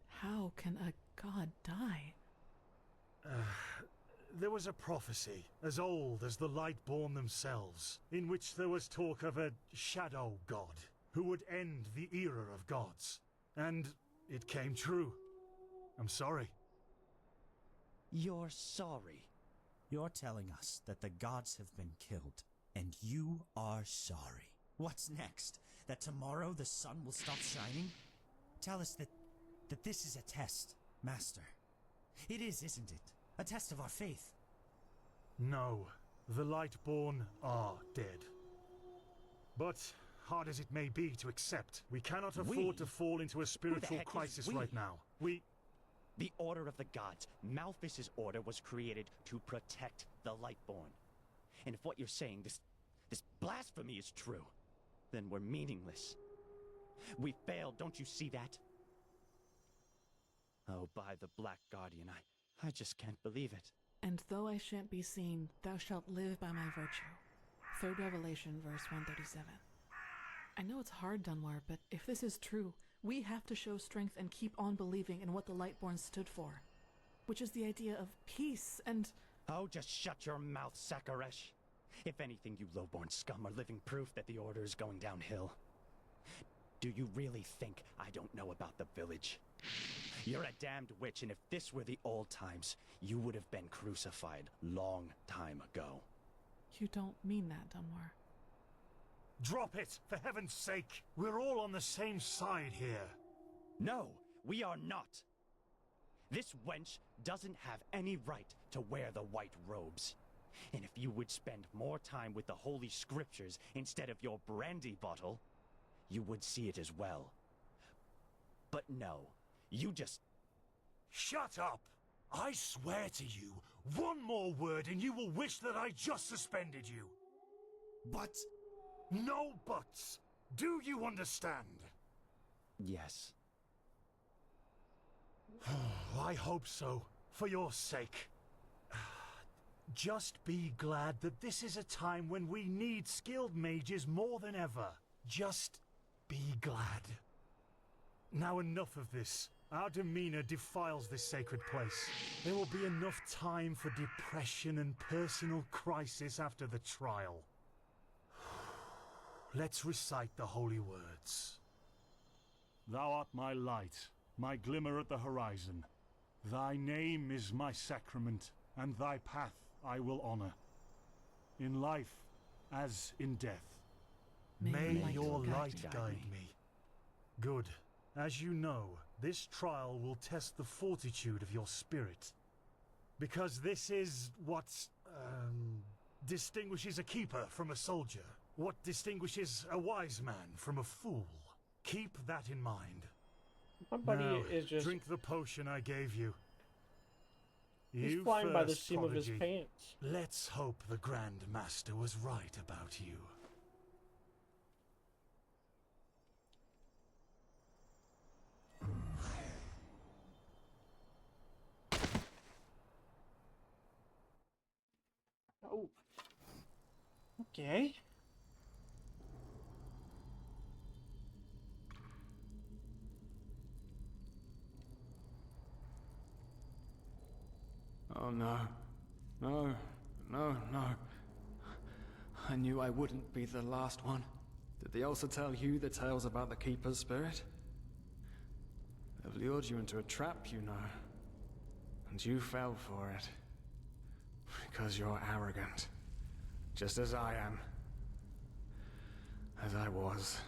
how can a god die? There was a prophecy, as old as the Lightborn themselves, in which there was talk of a shadow god, who would end the era of gods. And it came true. I'm sorry. You're sorry? You're telling us that the gods have been killed, and you are sorry. What's next? That tomorrow the sun will stop shining? Tell us that this is a test, Master. It is, isn't it? A test of our faith. No, the Lightborn are dead. But, hard as it may be to accept, we cannot afford to fall into a spiritual crisis right now. The Order of the Gods, Malphas's order, was created to protect the Lightborn. And if what you're saying, this blasphemy is true, then we're meaningless. We failed, don't you see that? Oh, by the Black Guardian, I just can't believe it. And though I shan't be seen, thou shalt live by my virtue. 3rd Revelation, verse 137. I know it's hard, Dunmore, but if this is true, we have to show strength and keep on believing in what the Lightborn stood for. Which is the idea of peace and... Oh, just shut your mouth, Sakaresh. If anything, you lowborn scum are living proof that the Order is going downhill. Do you really think I don't know about the village? You're a damned witch, and if this were the old times, you would have been crucified long time ago. You don't mean that, Dunmore. Drop it, for heaven's sake! We're all on the same side here. No, we are not. This wench doesn't have any right to wear the white robes. And if you would spend more time with the Holy Scriptures instead of your brandy bottle, you would see it as well. But no, you just... Shut up! I swear to you, one more word and you will wish that I just suspended you. But... No buts! Do you understand? Yes. I hope so, for your sake. Just be glad that this is a time when we need skilled mages more than ever. Just be glad. Now enough of this. Our demeanor defiles this sacred place. There will be enough time for depression and personal crisis after the trial. Let's recite the holy words. Thou art my light, my glimmer at the horizon. Thy name is my sacrament, and thy path I will honor. In life as in death. May your light guide me. Good. As you know, this trial will test the fortitude of your spirit. Because this is what distinguishes a keeper from a soldier. What distinguishes a wise man from a fool. Keep that in mind. My buddy now, is just... drink the potion I gave you. He's You flying by the first, seam of his Prodigy. pants. Let's hope the Grand Master was right about you. Oh. Okay. Oh no. No, no, no. I knew I wouldn't be the last one. Did they also tell you the tales about the Keeper's spirit? They've lured you into a trap, you know. And you fell for it. Because you're arrogant. Just as I am. As I was.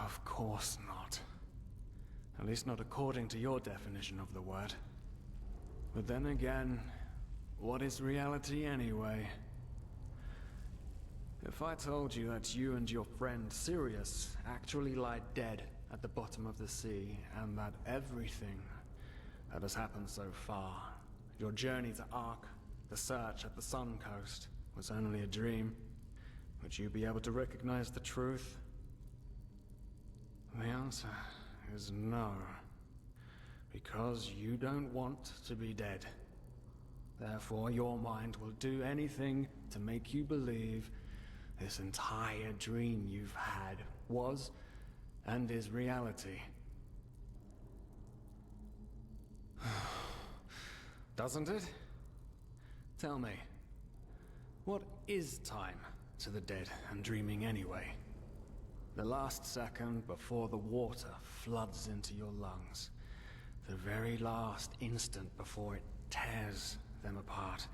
Of course not. At least not according to your definition of the word. But then again, what is reality anyway? If I told you that you and your friend Sirius actually lie dead at the bottom of the sea, and that everything that has happened so far, your journey to Ark, the search at the Sun Coast, was only a dream, would you be able to recognize the truth? The answer is no. Because you don't want to be dead. Therefore, your mind will do anything to make you believe this entire dream you've had was and is reality. Doesn't it? Tell me, what is time to the dead and dreaming anyway? The last second before the water floods into your lungs. The very last instant before it tears them apart.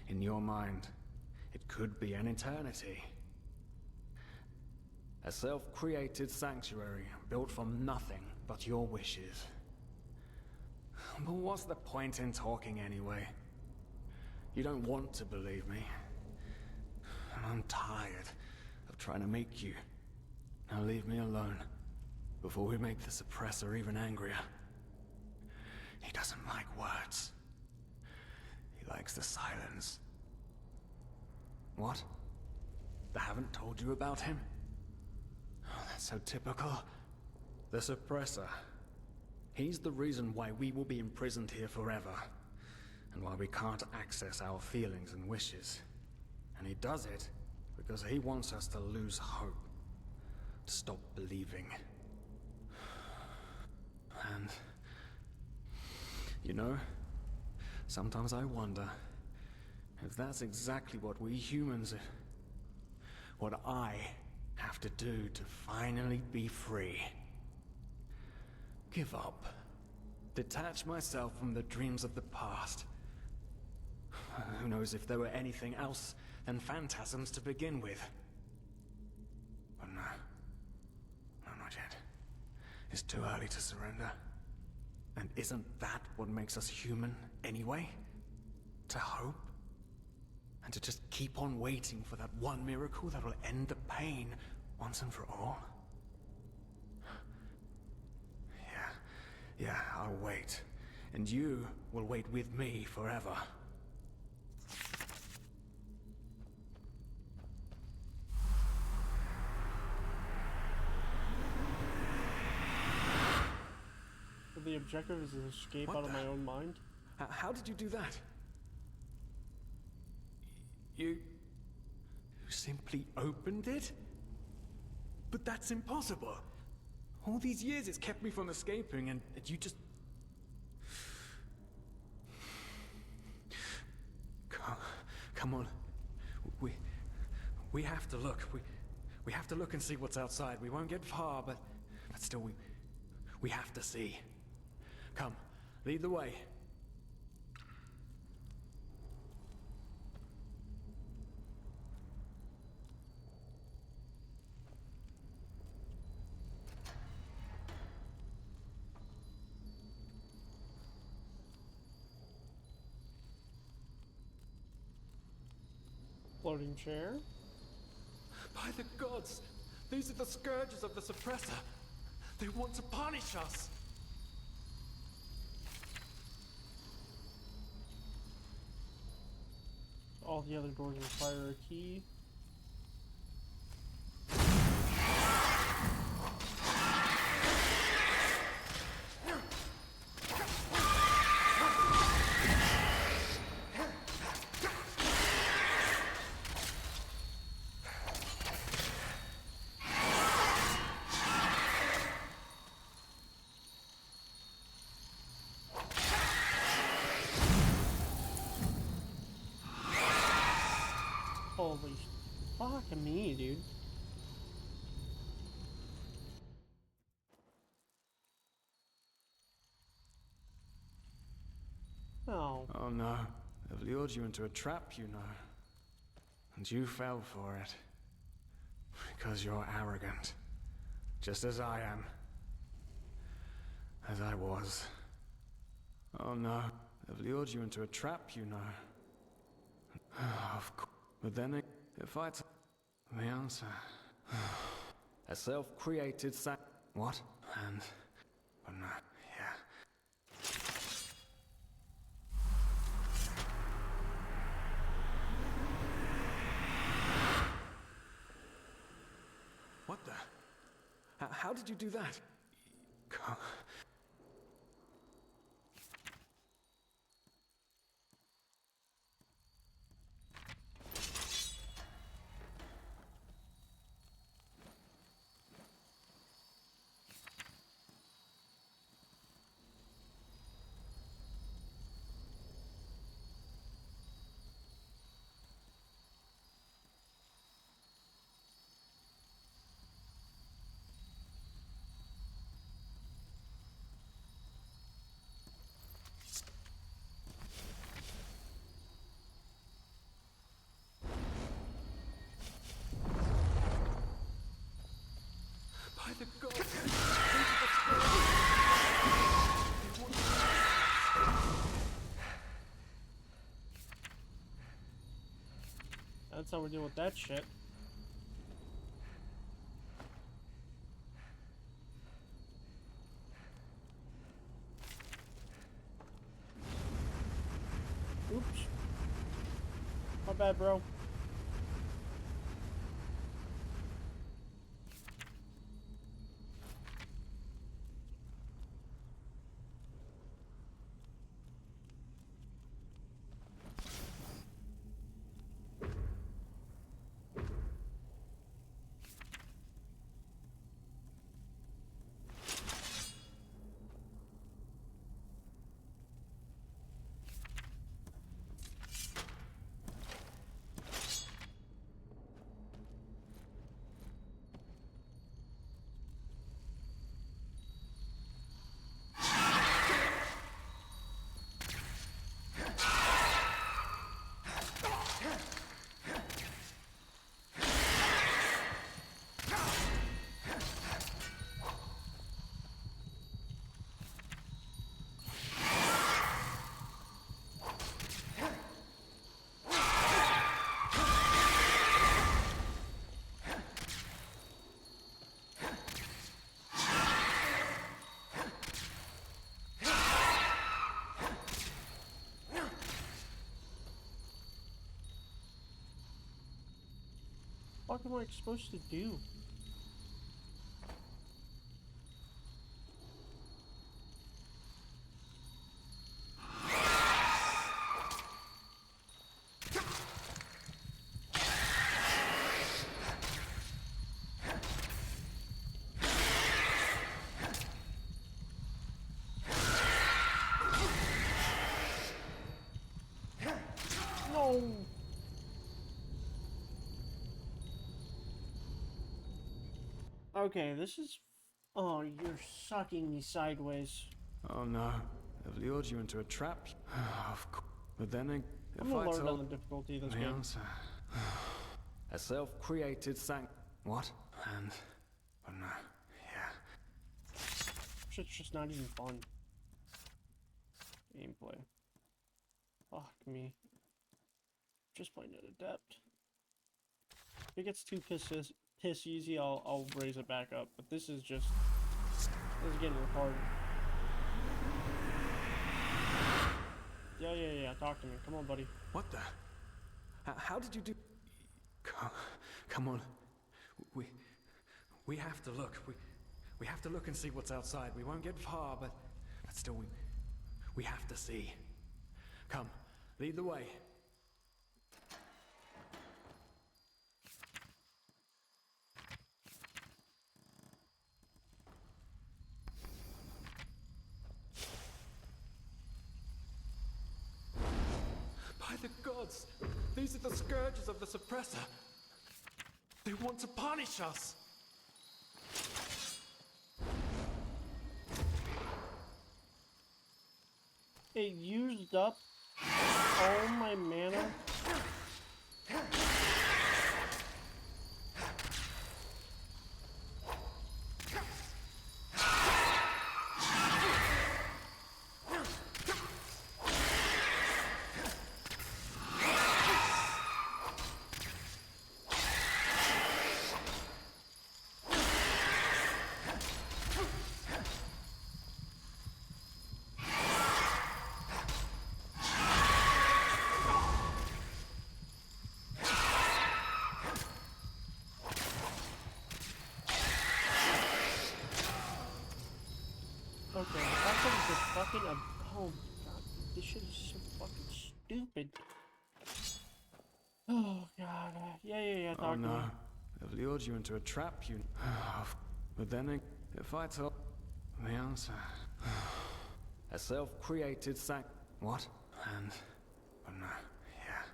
In your mind, it could be an eternity. A self-created sanctuary built from nothing but your wishes. But what's the point in talking anyway? You don't want to believe me. And I'm tired of trying to make you. Now leave me alone, before we make the suppressor even angrier. He doesn't like words. He likes the silence. What? They haven't told you about him? Oh, that's so typical. The suppressor. He's the reason why we will be imprisoned here forever. And why we can't access our feelings and wishes. And he does it because he wants us to lose hope. To stop believing. And... you know, sometimes I wonder if that's exactly what we humans... what I have to do to finally be free. Give up. Detach myself from the dreams of the past. Who knows if there were anything else than phantasms to begin with. But no. No, not yet. It's too early to surrender. And isn't that what makes us human anyway? To hope? And to just keep on waiting for that one miracle that will end the pain once and for all? Yeah, I'll wait. And you will wait with me forever. The objective is to escape out of my own mind? How did you do that? You simply opened it? But that's impossible. All these years it's kept me from escaping, and you just... Come on. We have to look. We have to look and see what's outside. We won't get far, but still we have to see. Come, lead the way. Floating chair. By the gods! These are the scourges of the Suppressor! They want to punish us! All the other doors require a key. Holy fuck me, dude. Oh. Oh no. They've lured you into a trap, you know. And you fell for it. Because you're arrogant. Just as I am. As I was. Oh no. They've lured you into a trap, you know. Of course. But then, if I the answer. A self-created What? And... Oh no. Yeah. What the? How did you do that? By the gods! That's how we deal with that shit. Oops. My bad, bro. What am I supposed to do? No! Okay, this is... Oh, you're sucking me sideways. Oh no. They've lured you into a trap. Of course. But then, I'm if gonna I learn on told the difficulty of this the game. answer. A self-created What? And... Oh no. Yeah. Shit's just not even fun. Gameplay. Fuck me. Just playing at adept. If it gets too piss easy, I'll raise it back up. But this is getting retarded. Yeah. Talk to me. Come on, buddy. What the? How did you do? Come on. We have to look. We have to look and see what's outside. We won't get far, but still, we have to see. Come, lead the way. By the gods, these are the scourges of the Suppressor. They want to punish us. It used up all my mana. Okay, that's just fucking oh my god, this shit is so fucking stupid. Oh god, yeah, talk to me. They've lured you into a trap, you... But then, if I tell... The answer... A self-created sac... What? And... Oh no, yeah.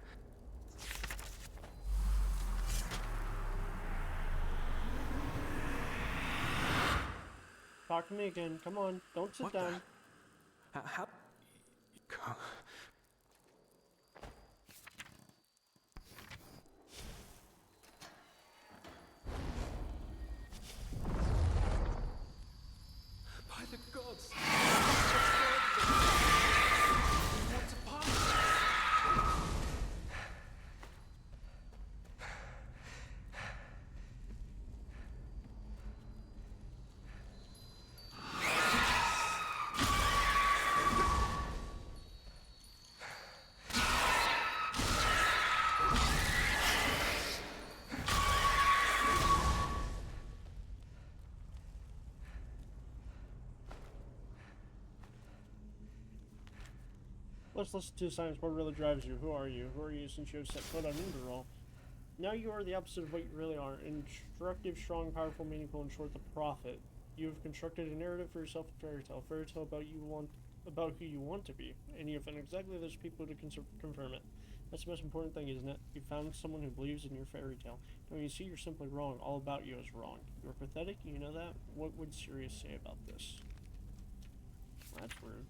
Talk to me again, come on, don't sit down. How... By the gods! Want to punish us? Let's listen to science. What really drives you? Who are you? Who are you since you have set foot on Enderal? Now you are the opposite of what you really are. Instructive, strong, powerful, meaningful, in short, the prophet. You have constructed a narrative for yourself, a fairy tale about who you want to be, and you have found exactly those people to confirm it. That's the most important thing, isn't it? You found someone who believes in your fairy tale. Now you see you're simply wrong. All about you is wrong. You're pathetic, you know that? What would Sirius say about this? That's weird.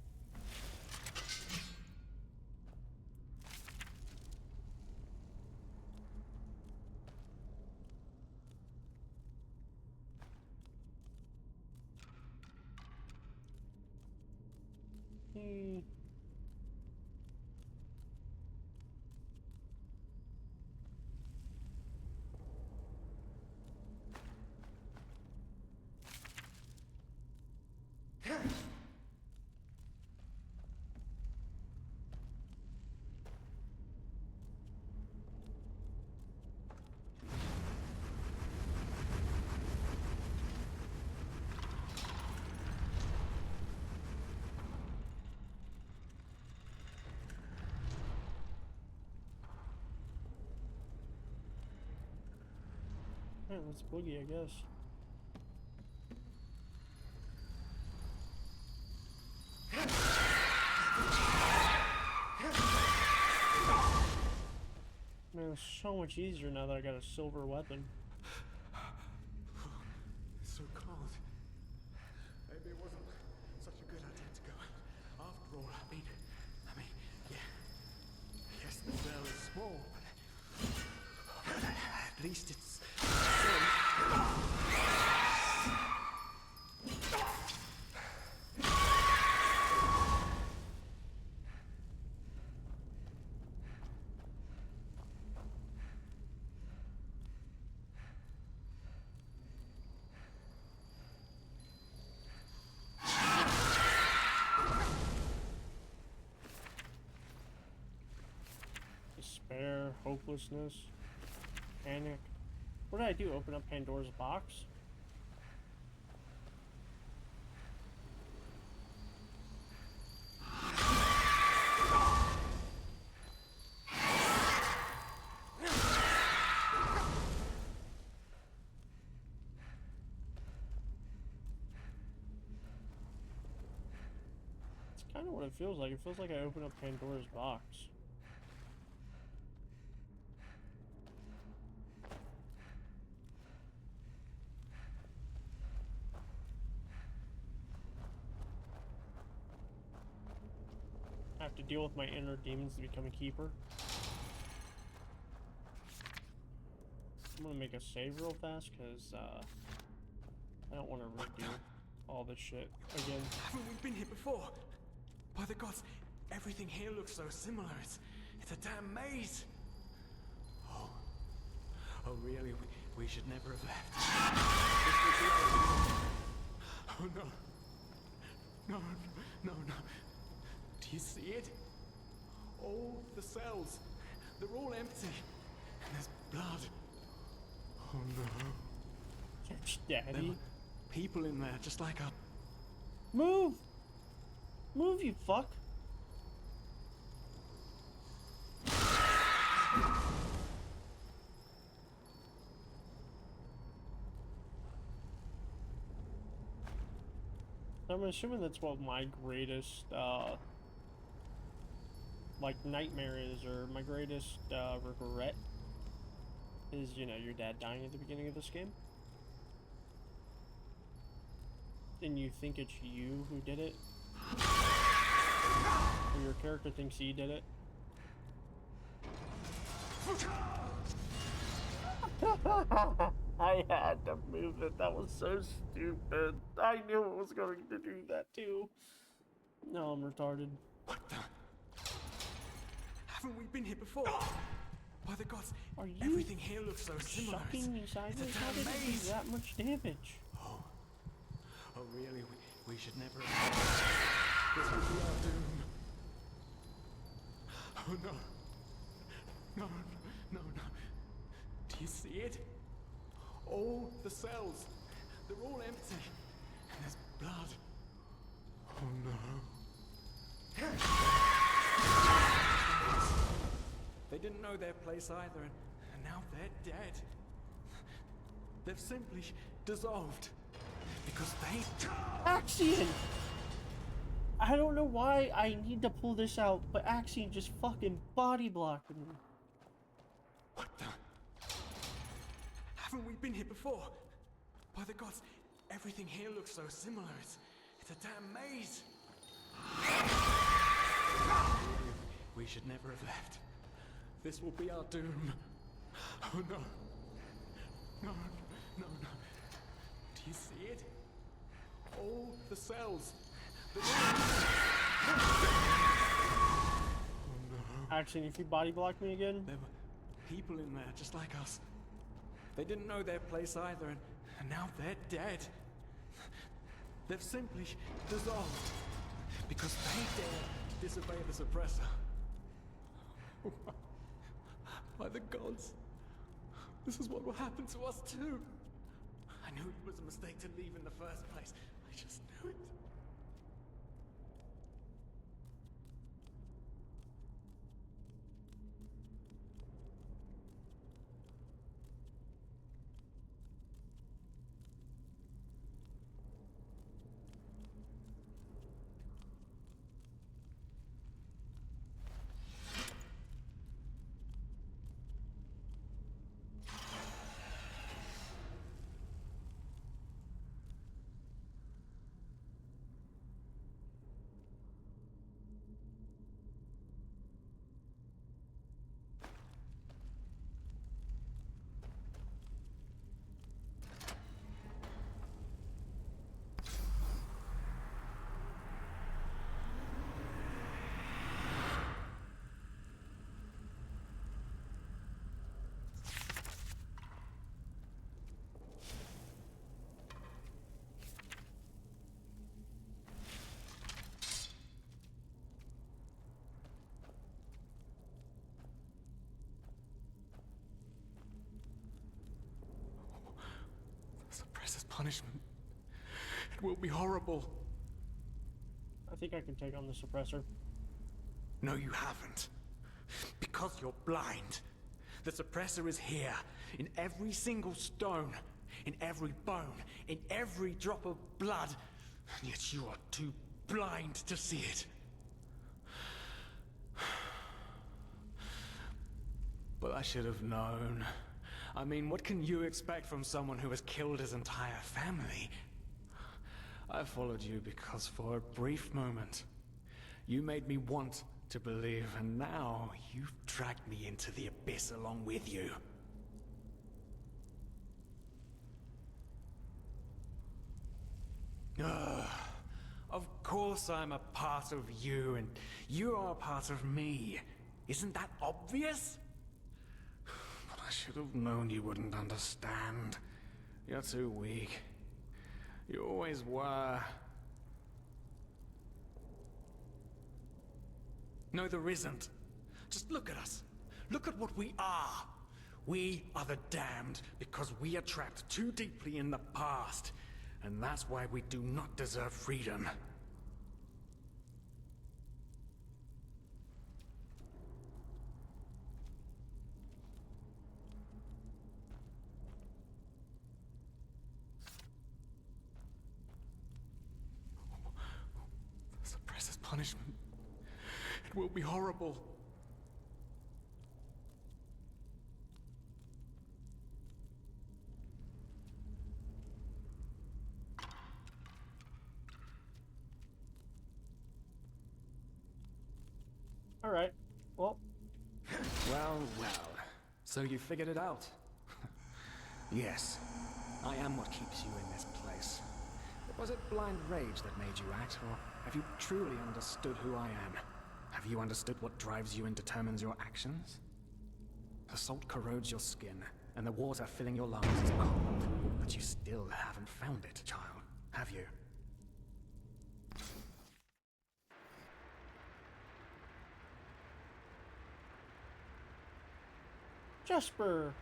Alright, let's boogie, I guess. Man, it's so much easier now that I got a silver weapon. It's so cold. Maybe it wasn't such a good idea to go. After all, I mean, yeah. Yes, the cell is small, but at least it's safe. Despair, hopelessness, panic. What did I do? Open up Pandora's box? It's kind of what it feels like. It feels like I opened up Pandora's box. I have to deal with my inner demons to become a keeper. I'm gonna make a save real fast because I don't want to redo all this shit again. Haven't we been here before? By the gods, everything here looks so similar. It's a damn maze. Oh, really? We should never have left. Oh no. No. Do you see it? All the cells, they're all empty. And there's blood. Oh no. Daddy? There were people in there, just like us. Move! Move, you fuck! I'm assuming that's what my greatest, like, nightmare is, or my greatest, regret is, you know, your dad dying at the beginning of this game. And you think it's you who did it. Or your character thinks he did it. I had to move it. That was so stupid. I knew it was going to do that too. No, I'm retarded. What the? Haven't we been here before? By the gods, are you everything here looks so similar. Sucking me sideways? How did it do that much damage? Oh, really? We should never have. This will be our doom. Oh no. No. Do you see it? All the cells, they're all empty. And there's blood. Oh no. They didn't know their place either, and now they're dead. They've simply dissolved. Because they... Axion! I don't know why I need to pull this out, but Axion just fucking body blocked me. What the? Haven't we been here before? By the gods, everything here looks so similar. It's a damn maze. We should never have left. This will be our doom. Oh no. No. Do you see it? All the cells. Actually, if you body block me again. There were people in there just like us. They didn't know their place either, and now they're dead. They've simply dissolved because they dare disobey the suppressor. By the gods, this is what will happen to us too. I knew it was a mistake to leave in the first place. I just knew it. punishment. It will be horrible. I think I can take on the suppressor. No, you haven't. Because you're blind. The suppressor is here, in every single stone, in every bone, in every drop of blood, and yet you are too blind to see it. But I should have known. I mean, what can you expect from someone who has killed his entire family? I followed you because for a brief moment, you made me want to believe, and now you've dragged me into the abyss along with you. Ugh. Of course I'm a part of you, and you are a part of me. Isn't that obvious? But I should have known you wouldn't understand. You're too weak. You always were. No, there isn't. Just look at us. Look at what we are. We are the damned because we are trapped too deeply in the past. And that's why we do not deserve freedom. The suppressor's punishment. It will be horrible. Alright, well. Well. So you figured it out? Yes. I am what keeps you in this place. Was it blind rage that made you act, or have you truly understood who I am? Have you understood what drives you and determines your actions? The salt corrodes your skin, and the water filling your lungs is cold. But you still haven't found it, child, have you? Jesper!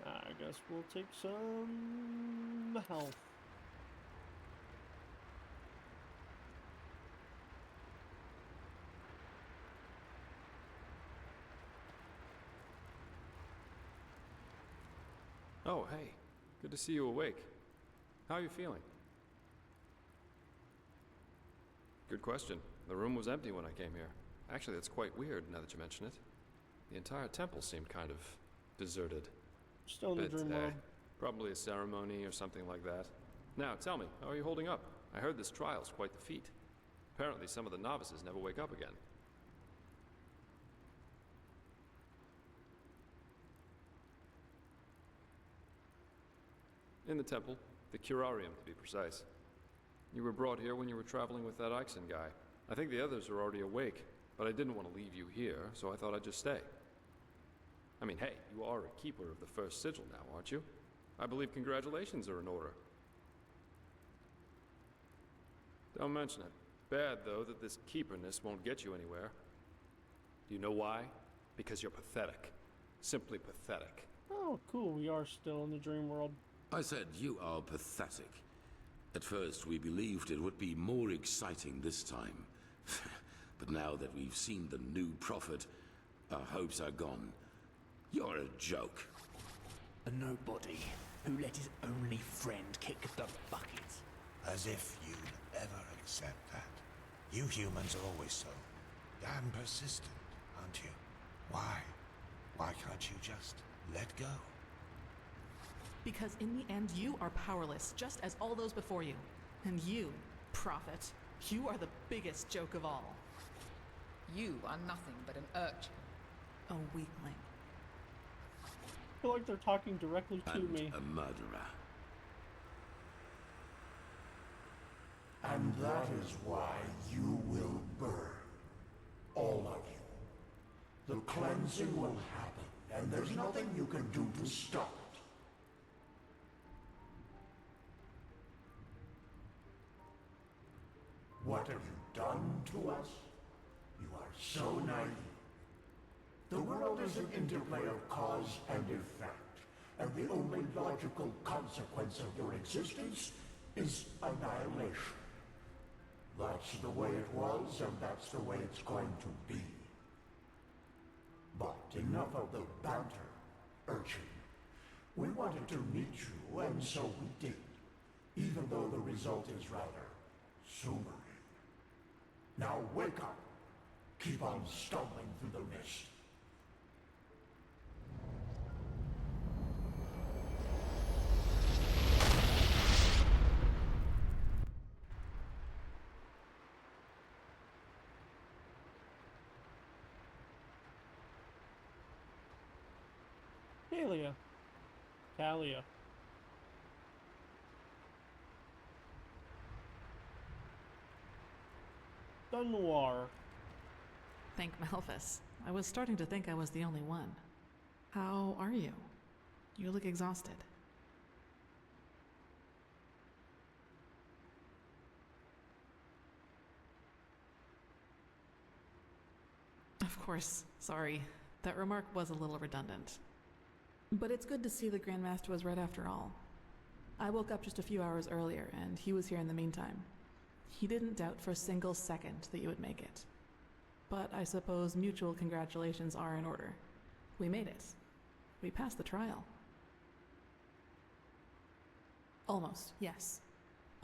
I guess we'll take some health. Oh, hey. Good to see you awake. How are you feeling? Good question. The room was empty when I came here. Actually, that's quite weird now that you mention it. The entire temple seemed kind of deserted. Still in the dream world. Probably a ceremony or something like that. Now, tell me, how are you holding up? I heard this trial's quite the feat. Apparently some of the novices never wake up again. In the temple, the curarium to be precise. You were brought here when you were traveling with that Ixen guy. I think the others are already awake, but I didn't want to leave you here, so I thought I'd just stay. I mean, hey, you are a keeper of the first sigil now, aren't you? I believe congratulations are in order. Don't mention it. Bad, though, that this keeperness won't get you anywhere. Do you know why? Because you're pathetic. Simply pathetic. Oh, cool, we are still in the dream world. I said you are pathetic. At first, we believed it would be more exciting this time. But now that we've seen the new prophet, our hopes are gone. You're a joke. A nobody who let his only friend kick the bucket. As if you'd ever accept that. You humans are always so damn persistent, aren't you? Why? Why can't you just let go? Because in the end, you are powerless, just as all those before you. And you, prophet, you are the biggest joke of all. You are nothing but an urchin. A weakling. I feel like they're talking directly to me. A murderer. And that is why you will burn. All of you. The cleansing will happen, and there's nothing you can do to stop it. What have you done to us? You are so naive. The world is an interplay of cause and effect, and the only logical consequence of your existence is annihilation. That's the way it was, and that's the way it's going to be. But enough of the banter, urchin. We wanted to meet you, and so we did, even though the result is rather sobering. Now wake up. Keep on stumbling through the mist. Talia. Dunwar. Thank Malphus. I was starting to think I was the only one. How are you? You look exhausted. Of course, sorry. That remark was a little redundant. But it's good to see the Grandmaster was right after all. I woke up just a few hours earlier, and he was here in the meantime. He didn't doubt for a single second that you would make it. But I suppose mutual congratulations are in order. We made it. We passed the trial. Almost, yes.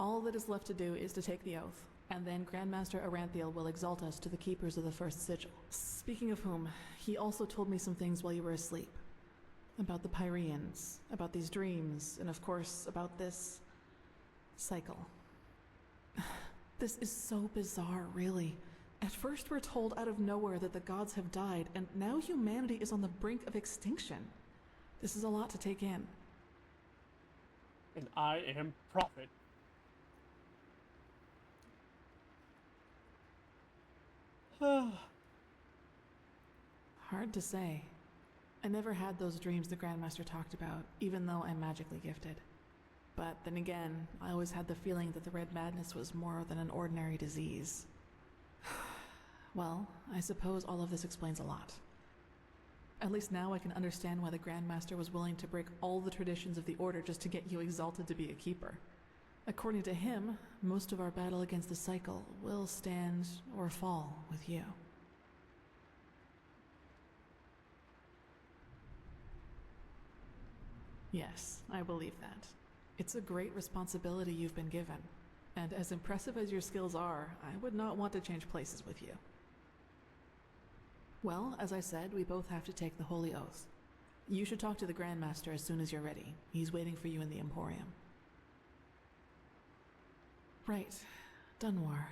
All that is left to do is to take the oath, and then Grandmaster Aranthiel will exalt us to the keepers of the first sigil. Speaking of whom, he also told me some things while you were asleep. About the Pyreans, about these dreams, and of course, about this cycle. This is so bizarre, really. At first we're told out of nowhere that the gods have died, and now humanity is on the brink of extinction. This is a lot to take in. And I am Prophet. Hard to say. I never had those dreams the Grandmaster talked about, even though I'm magically gifted. But then again, I always had the feeling that the Red Madness was more than an ordinary disease. Well, I suppose all of this explains a lot. At least now I can understand why the Grandmaster was willing to break all the traditions of the Order just to get you exalted to be a keeper. According to him, most of our battle against the cycle will stand or fall with you. Yes, I believe that. It's a great responsibility you've been given, and as impressive as your skills are, I would not want to change places with you. Well, as I said, we both have to take the Holy Oath. You should talk to the Grandmaster as soon as you're ready. He's waiting for you in the Emporium. Right, Dunwar.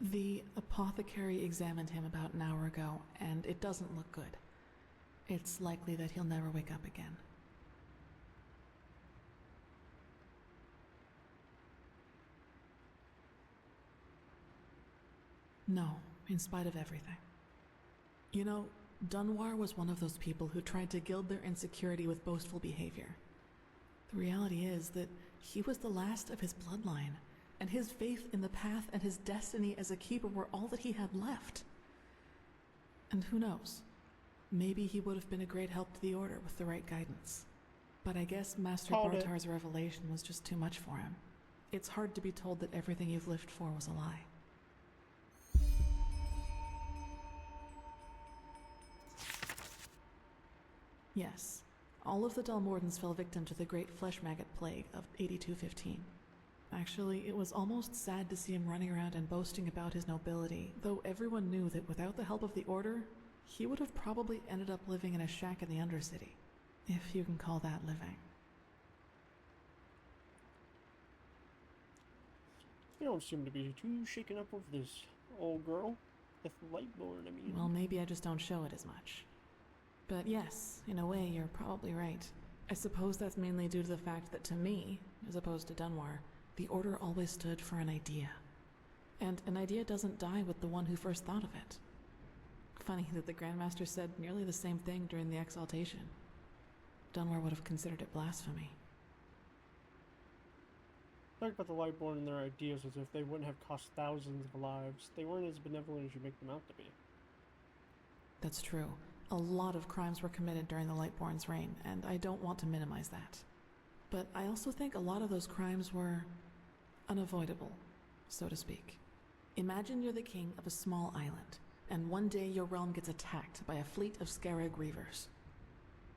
The apothecary examined him about an hour ago, and it doesn't look good. It's likely that he'll never wake up again. No, in spite of everything. You know, Dunwar was one of those people who tried to gild their insecurity with boastful behavior. The reality is that he was the last of his bloodline, and his faith in the path and his destiny as a keeper were all that he had left. And who knows? Maybe he would have been a great help to the Order with the right guidance. But I guess Master Bartar's revelation was just too much for him. It's hard to be told that everything you've lived for was a lie. Yes, all of the Dalmordans fell victim to the great flesh maggot plague of 8215. Actually, it was almost sad to see him running around and boasting about his nobility, though everyone knew that without the help of the Order, he would have probably ended up living in a shack in the Undercity, if you can call that living. You don't seem to be too shaken up over this, old girl. The Lightborn, I mean. Well, maybe I just don't show it as much. But yes, in a way, you're probably right. I suppose that's mainly due to the fact that to me, as opposed to Dunwar, the Order always stood for an idea. And an idea doesn't die with the one who first thought of it. Funny that the Grandmaster said nearly the same thing during the exaltation. Dunwar would have considered it blasphemy. Talk about the Lightborn and their ideas as if they wouldn't have cost thousands of lives. They weren't as benevolent as you make them out to be. That's true. A lot of crimes were committed during the Lightborn's reign, and I don't want to minimize that. But I also think a lot of those crimes were unavoidable, so to speak. Imagine you're the king of a small island, and one day your realm gets attacked by a fleet of Scarab Reavers.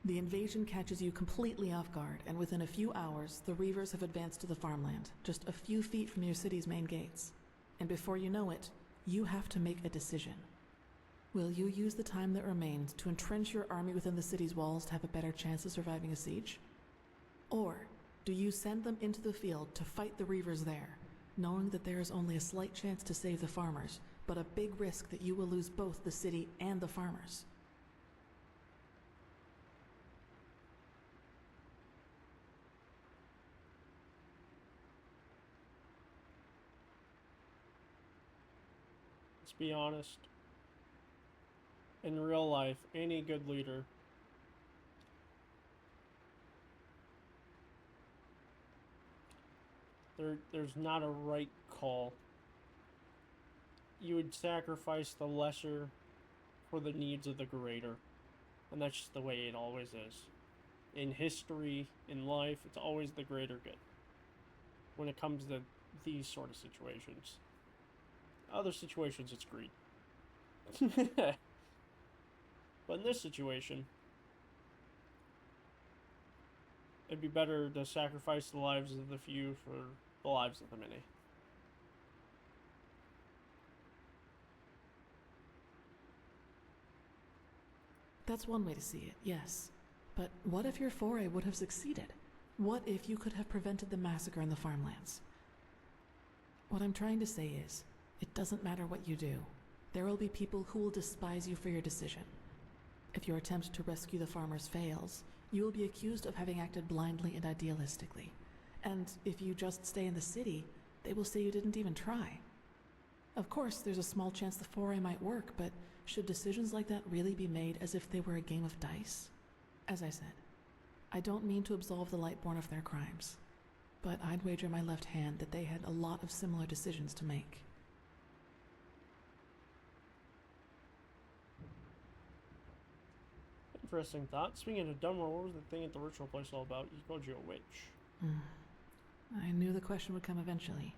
The invasion catches you completely off guard, and within a few hours, the Reavers have advanced to the farmland, just a few feet from your city's main gates. And before you know it, you have to make a decision. Will you use the time that remains to entrench your army within the city's walls to have a better chance of surviving a siege? Or do you send them into the field to fight the Reavers there, knowing that there is only a slight chance to save the farmers, but a big risk that you will lose both the city and the farmers? Let's be honest. In real life, any good leader there's not a right call. You would sacrifice the lesser for the needs of the greater. And that's just the way it always is. In history, in life, it's always the greater good. When it comes to these sort of situations. Other situations, it's greed. But in this situation, it'd be better to sacrifice the lives of the few for the lives of the many. That's one way to see it, yes. But what if your foray would have succeeded? What if you could have prevented the massacre in the farmlands? What I'm trying to say is, it doesn't matter what you do. There will be people who will despise you for your decision. If your attempt to rescue the farmers fails, you will be accused of having acted blindly and idealistically. And if you just stay in the city, they will say you didn't even try. Of course, there's a small chance the foray might work, but should decisions like that really be made as if they were a game of dice? As I said, I don't mean to absolve the Lightborn of their crimes, but I'd wager my left hand that they had a lot of similar decisions to make. Interesting thought. Speaking of Dumber, what was the thing at the ritual place all about? He called you a witch. I knew the question would come eventually.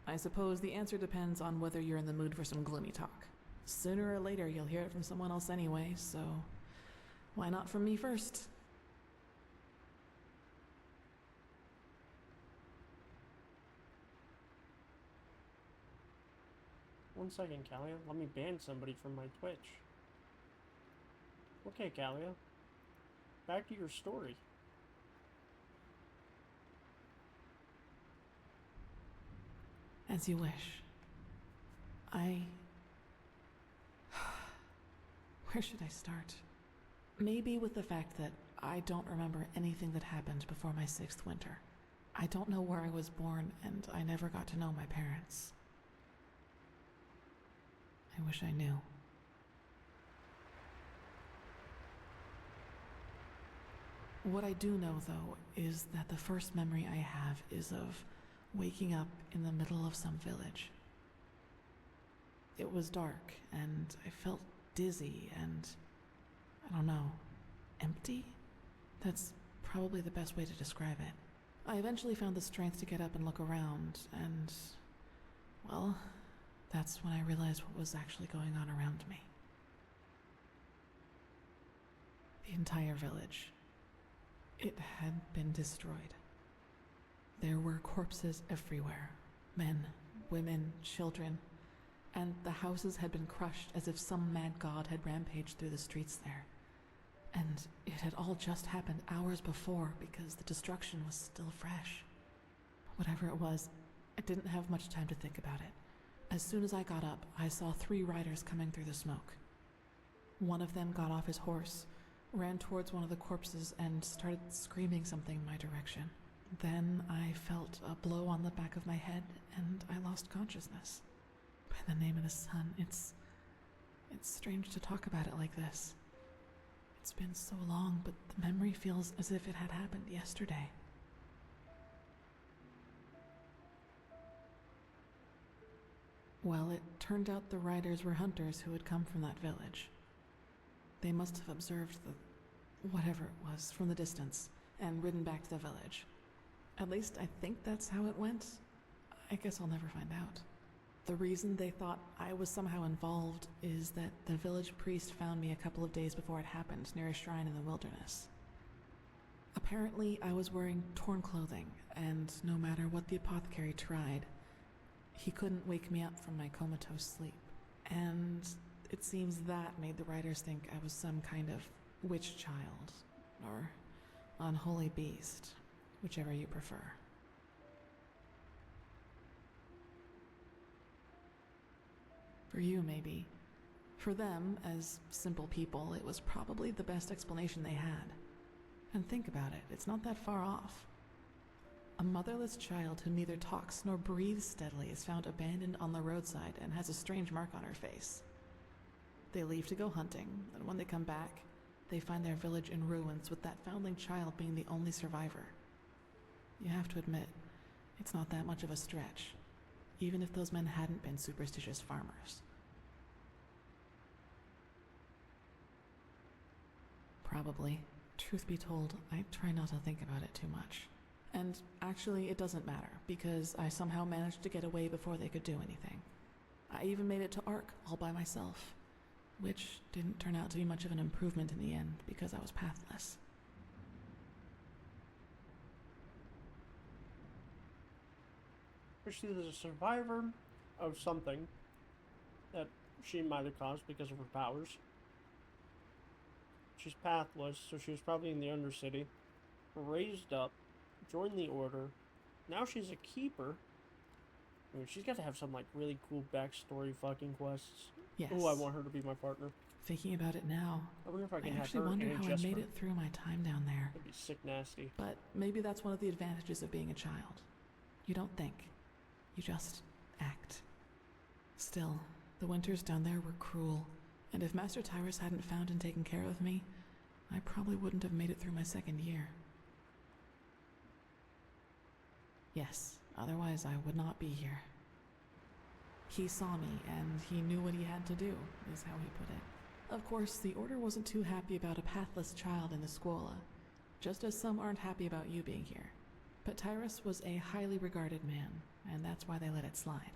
I suppose the answer depends on whether you're in the mood for some gloomy talk. Sooner or later, you'll hear it from someone else anyway, so why not from me first? One second, Kalia. Let me ban somebody from my Twitch. Okay, Kalia. Back to your story. As you wish. Where should I start? Maybe with the fact that I don't remember anything that happened before my 6th winter. I don't know where I was born, and I never got to know my parents. I wish I knew. What I do know, though, is that the first memory I have is of waking up in the middle of some village. It was dark, and I felt dizzy and, I don't know, empty? That's probably the best way to describe it. I eventually found the strength to get up and look around, and, well, that's when I realized what was actually going on around me. The entire village. It had been destroyed. There were corpses everywhere. Men, women, children. And the houses had been crushed as if some mad god had rampaged through the streets there. And it had all just happened hours before because the destruction was still fresh. Whatever it was, I didn't have much time to think about it. As soon as I got up, I saw 3 riders coming through the smoke. One of them got off his horse, ran towards one of the corpses, and started screaming something in my direction. Then I felt a blow on the back of my head, and I lost consciousness. By the name of the sun, it's strange to talk about it like this. It's been so long, but the memory feels as if it had happened yesterday. Well, it turned out the riders were hunters who had come from that village. They must have observed the whatever it was from the distance and ridden back to the village. At least I think that's how it went. I guess I'll never find out. The reason they thought I was somehow involved is that the village priest found me a couple of days before it happened near a shrine in the wilderness. Apparently, I was wearing torn clothing, and no matter what the apothecary tried, he couldn't wake me up from my comatose sleep. And it seems that made the writers think I was some kind of witch child, or unholy beast, whichever you prefer. For you, maybe. For them, as simple people, it was probably the best explanation they had. And think about it, it's not that far off. A motherless child who neither talks nor breathes steadily is found abandoned on the roadside and has a strange mark on her face. They leave to go hunting, and when they come back, they find their village in ruins with that foundling child being the only survivor. You have to admit, it's not that much of a stretch, even if those men hadn't been superstitious farmers. Probably. Truth be told, I try not to think about it too much. And actually, it doesn't matter, because I somehow managed to get away before they could do anything. I even made it to Ark all by myself, which didn't turn out to be much of an improvement in the end, because I was pathless. She was a survivor of something that she might have caused because of her powers. She's pathless, so she was probably in the Undercity. Raised up, joined the Order. Now she's a keeper. I mean, she's got to have some, like, really cool backstory fucking quests. Yes. Ooh, I want her to be my partner. Thinking about it now, I wonder if I can have actually her wonder and how Jesper. I made it through my time down there. That'd be sick nasty. But maybe that's one of the advantages of being a child. You don't think. You just act. Still, the winters down there were cruel, and if Master Tyrus hadn't found and taken care of me, I probably wouldn't have made it through my second year. Yes, otherwise I would not be here. He saw me, and he knew what he had to do, is how he put it. Of course, the Order wasn't too happy about a pathless child in the Scuola, just as some aren't happy about you being here. But Tyrus was a highly regarded man, and that's why they let it slide.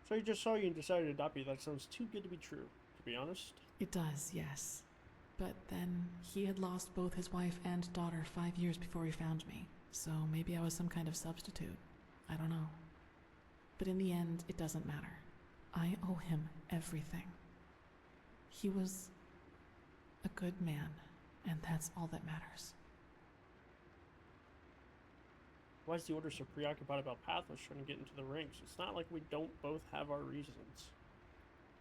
So he just saw you and decided to adopt you. That sounds too good to be true, to be honest. It does, yes. But then he had lost both his wife and daughter 5 years before he found me, so maybe I was some kind of substitute. I don't know. But in the end, it doesn't matter. I owe him everything. He was a good man, and that's all that matters. Why is the Order so preoccupied about pathless trying to get into the ranks? It's not like we don't both have our reasons.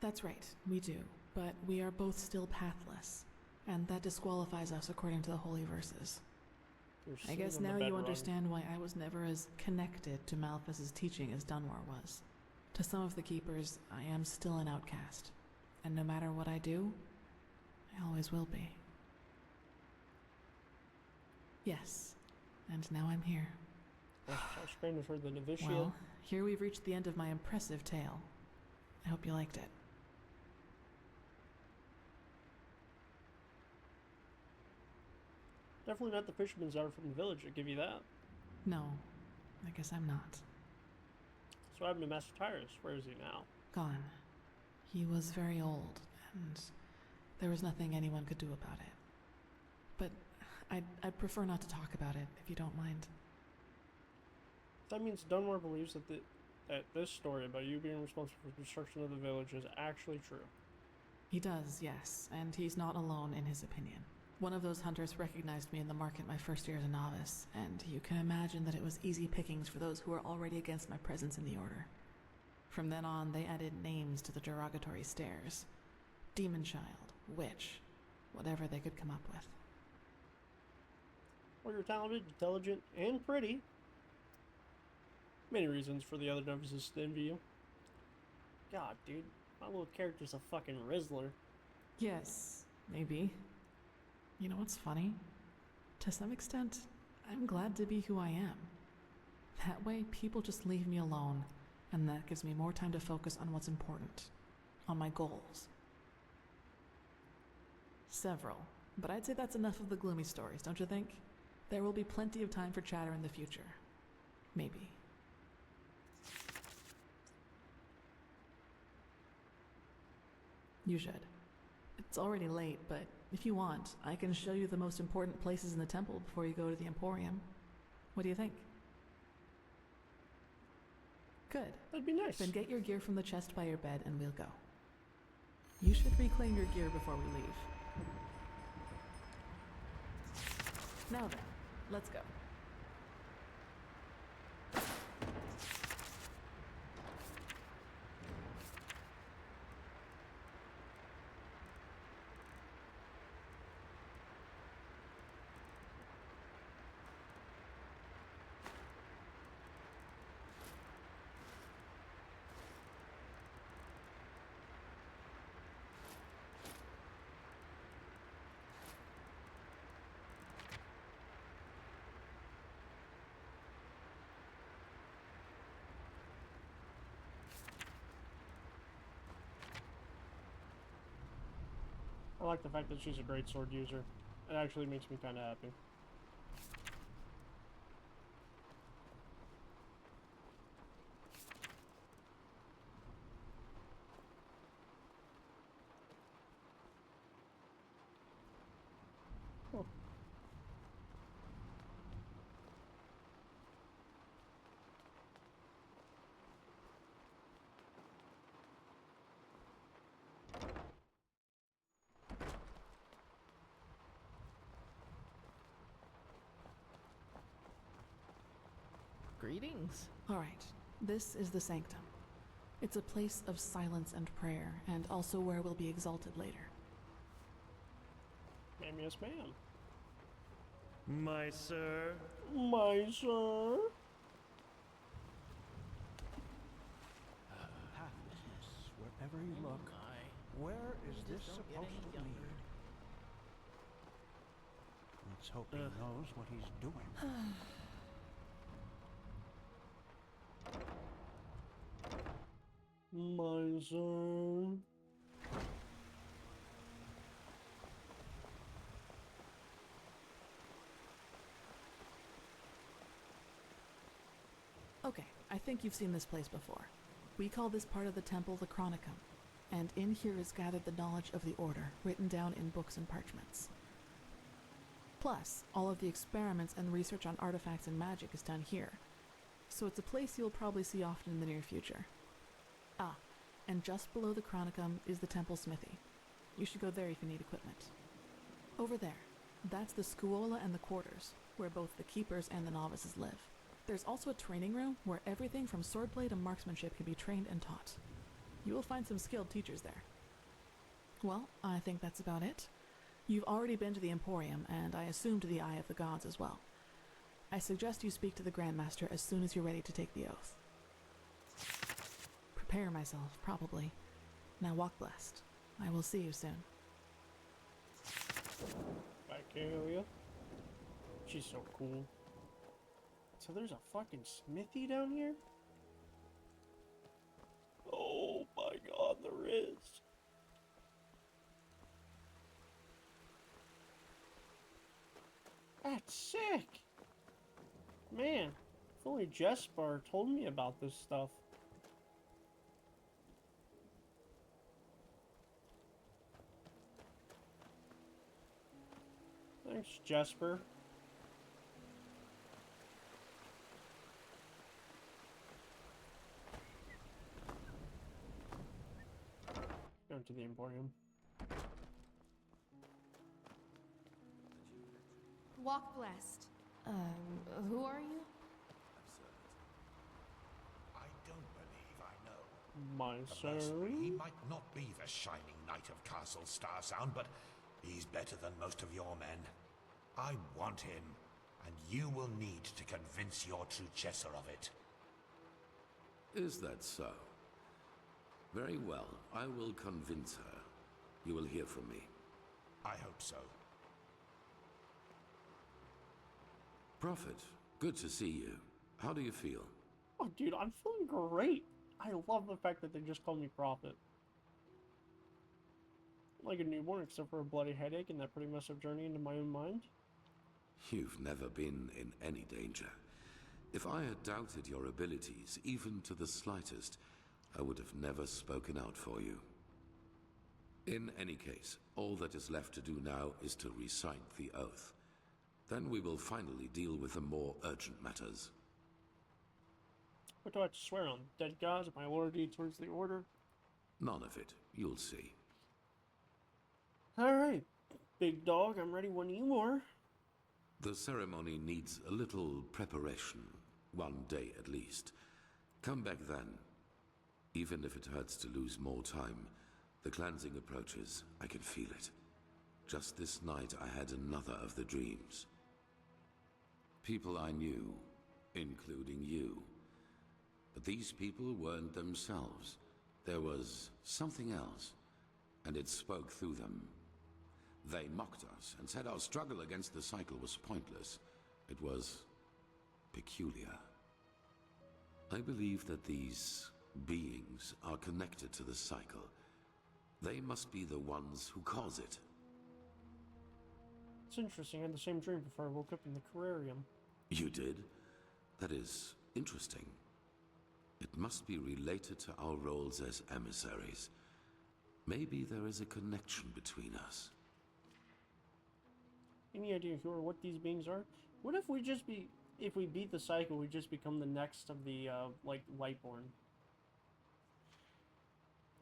That's right, we do, but we are both still pathless, and that disqualifies us according to the holy verses. I guess now you understand why I was never as connected to Malphas's teaching as Dunmore was. To some of the Keepers, I am still an outcast, and no matter what I do, I always will be. Yes, and now I'm here. I'll scream for the novitiate. Well, here we've reached the end of my impressive tale. I hope you liked it. Definitely not the fisherman's daughter from the village, I'll give you that. No, I guess I'm not. So what happened to Master Tyrus? Where is he now? Gone. He was very old, and there was nothing anyone could do about it. But I'd prefer not to talk about it, if you don't mind. That means Dunmore believes that this story about you being responsible for the destruction of the village is actually true. He does, yes, and he's not alone in his opinion. One of those hunters recognized me in the market my first year as a novice, and you can imagine that it was easy pickings for those who were already against my presence in the Order. From then on, they added names to the derogatory stares. Demon Child, Witch, whatever they could come up with. Well, you're talented, intelligent, and pretty. Many reasons for the other novices to envy you. God, dude, my little character's a fucking Rizzler. Yes, maybe. You know what's funny? To some extent, I'm glad to be who I am. That way, people just leave me alone, and that gives me more time to focus on what's important, on my goals. Several, but I'd say that's enough of the gloomy stories, don't you think? There will be plenty of time for chatter in the future. Maybe. You should. It's already late, but if you want, I can show you the most important places in the temple before you go to the Emporium. What do you think? Good. That'd be nice. Then get your gear from the chest by your bed and we'll go. You should reclaim your gear before we leave. Now then, let's go. I like the fact that she's a great sword user. It actually makes me kind of happy. Huh. Greetings. All right, this is the sanctum. It's a place of silence and prayer, and also where we'll be exalted later. Ma'am, yes, ma'am. My sir. My sir. Pathlessness, wherever you look. Where is this supposed to lead? Let's hope he knows what he's doing. My sir. Okay, I think you've seen this place before. We call this part of the temple the Chronicum, and in here is gathered the knowledge of the Order, written down in books and parchments. Plus, all of the experiments and research on artifacts and magic is done here, so it's a place you'll probably see often in the near future. Ah, and just below the Chronicum is the temple smithy. You should go there if you need equipment. Over there, that's the Scuola and the quarters, where both the keepers and the novices live. There's also a training room where everything from swordplay to marksmanship can be trained and taught. You will find some skilled teachers there. Well, I think that's about it. You've already been to the Emporium, and I assume to the Eye of the Gods as well. I suggest you speak to the Grandmaster as soon as you're ready to take the oath. Prepare myself, probably. Now walk blessed. I will see you soon. Victoria. She's so cool. So there's a fucking smithy down here? Oh my god, there is. That's sick. Man, if only Jesper told me about this stuff. Thanks, Jesper. Going to the Emporium. Walk blessed. Who are you? I don't believe I know. My sir. He might not be the shining knight of Castle Starsound, but he's better than most of your men. I want him, and you will need to convince your true Chesser of it. Is that so? Very well, I will convince her. You will hear from me. I hope so. Prophet, good to see you. How do you feel? Oh, dude, I'm feeling great. I love the fact that they just called me Prophet. Like a newborn, except for a bloody headache and that pretty massive journey into my own mind. You've never been in any danger. If I had doubted your abilities, even to the slightest, I would have never spoken out for you. In any case, all that is left to do now is to recite the oath. Then we will finally deal with the more urgent matters. What do I have to swear on? Dead gods, my loyalty towards the Order? None of it. You'll see. Alright, big dog, I'm ready when you are. The ceremony needs a little preparation. 1 day at least. Come back then. Even if it hurts to lose more time, the cleansing approaches. I can feel it. Just this night I had another of the dreams. People I knew, including you. But these people weren't themselves. There was something else, and it spoke through them. They mocked us and said our struggle against the cycle was pointless. It was peculiar. I believe that these beings are connected to the cycle. They must be the ones who cause it. It's interesting, I had the same dream before I woke up in the Carrarium. You did? That is interesting. It must be related to our roles as emissaries. Maybe there is a connection between us. Any idea who or what these beings are? What if we just be... If we beat the cycle, we just become the next of the, like, Lightborn?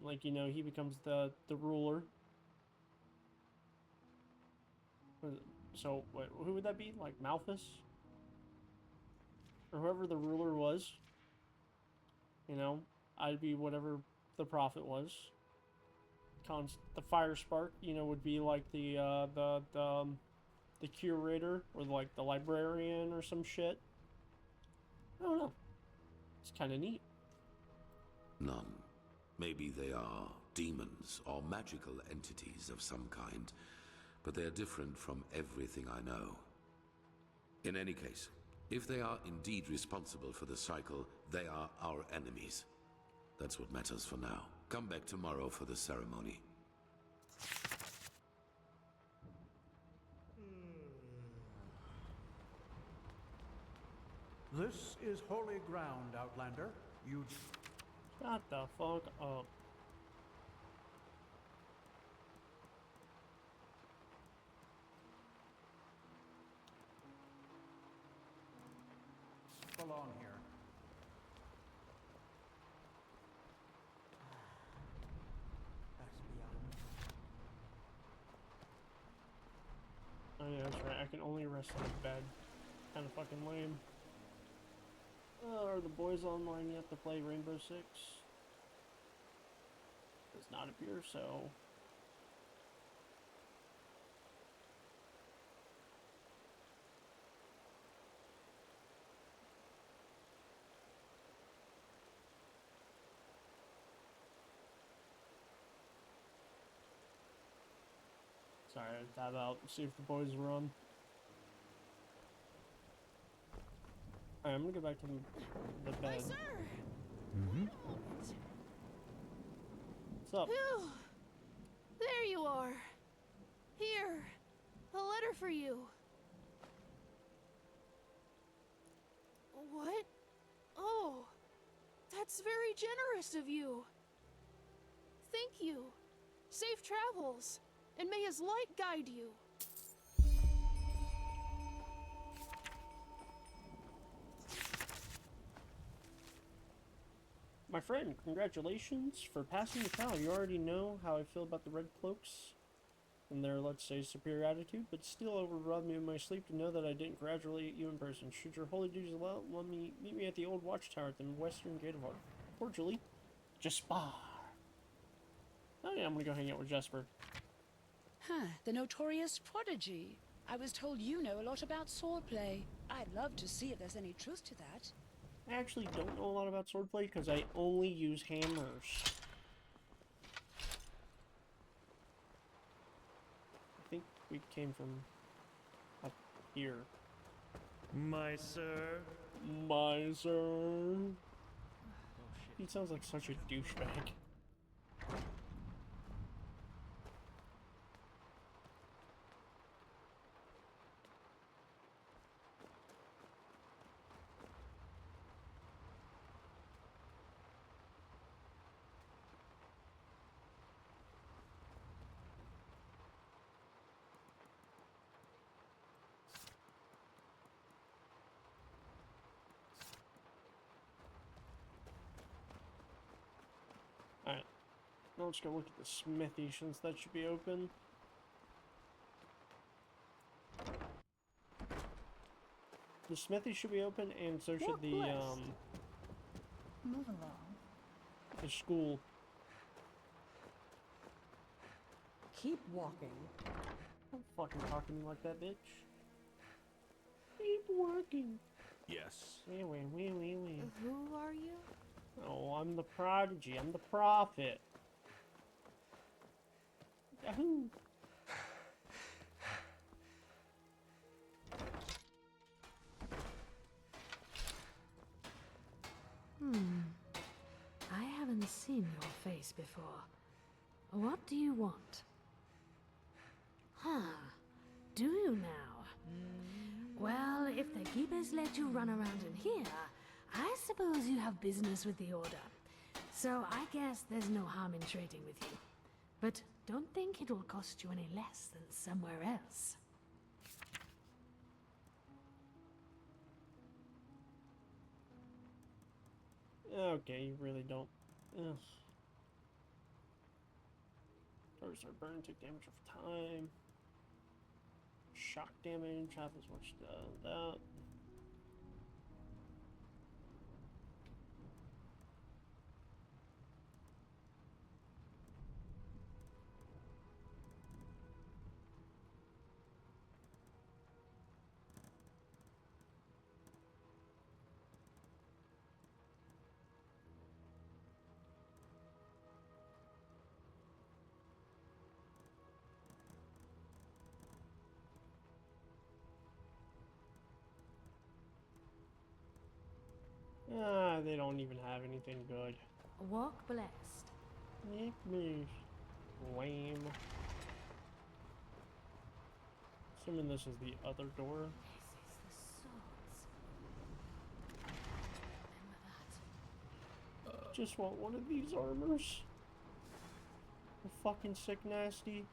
Like, you know, he becomes the ruler. So, wait, who would that be? Like, Malthus? Or whoever the ruler was. You know, I'd be whatever the prophet was. The fire spark, you know, would be like the curator, or like the librarian or some shit. I don't know. It's kind of neat. None. Maybe they are demons or magical entities of some kind, but they are different from everything I know. In any case, if they are indeed responsible for the cycle, they are our enemies. That's what matters for now. Come back tomorrow for the ceremony. This is holy ground, Outlander. You... Shut the fuck up. belong here. Oh yeah, that's right. I can only rest in bed. Kind of fucking lame. Are the boys online yet to play Rainbow Six? Does not appear so. Sorry, I tab out, see if the boys are on. Alright, I'm gonna go back to the bed. Sir! Mm-hmm. What's up? Phew. There you are. Here, a letter for you. What? Oh, that's very generous of you. Thank you. Safe travels, and may his light guide you. My friend, congratulations for passing the trial. You already know how I feel about the Red Cloaks and their, let's say, superior attitude, but still overrun me in my sleep to know that I didn't congratulate you in person. Should your holy duties allow, meet me at the old watchtower at the western gate of our cordially, Jasper. Oh yeah, I'm gonna go hang out with Jesper. Huh, the notorious prodigy. I was told you know a lot about swordplay. I'd love to see if there's any truth to that. I actually don't know a lot about swordplay because I only use hammers. I think we came from up here. My sir. My sir. He sounds like such a douchebag. Alright, now let's go look at the smithy since that should be open. The smithy should be open, and so should the Move along. the school. Keep walking. Don't fucking talk to me like that, bitch. Keep walking. Yes. Wee. Who are you? Oh, I'm the prodigy. I'm the prophet. Yahoo! I haven't seen your face before. What do you want? Huh. Do you now? Well, if the keepers let you run around in here, I suppose you have business with the Order. So I guess there's no harm in trading with you. But don't think it'll cost you any less than somewhere else. Okay, you really don't. Ugh. Doors are burned, take damage over time. Shock damage, half as much that. They don't even have anything good. Walk blessed. Yep, me. Lame. Assuming this is the other door. This is the swords. Just want one of these armors. They're fucking sick nasty.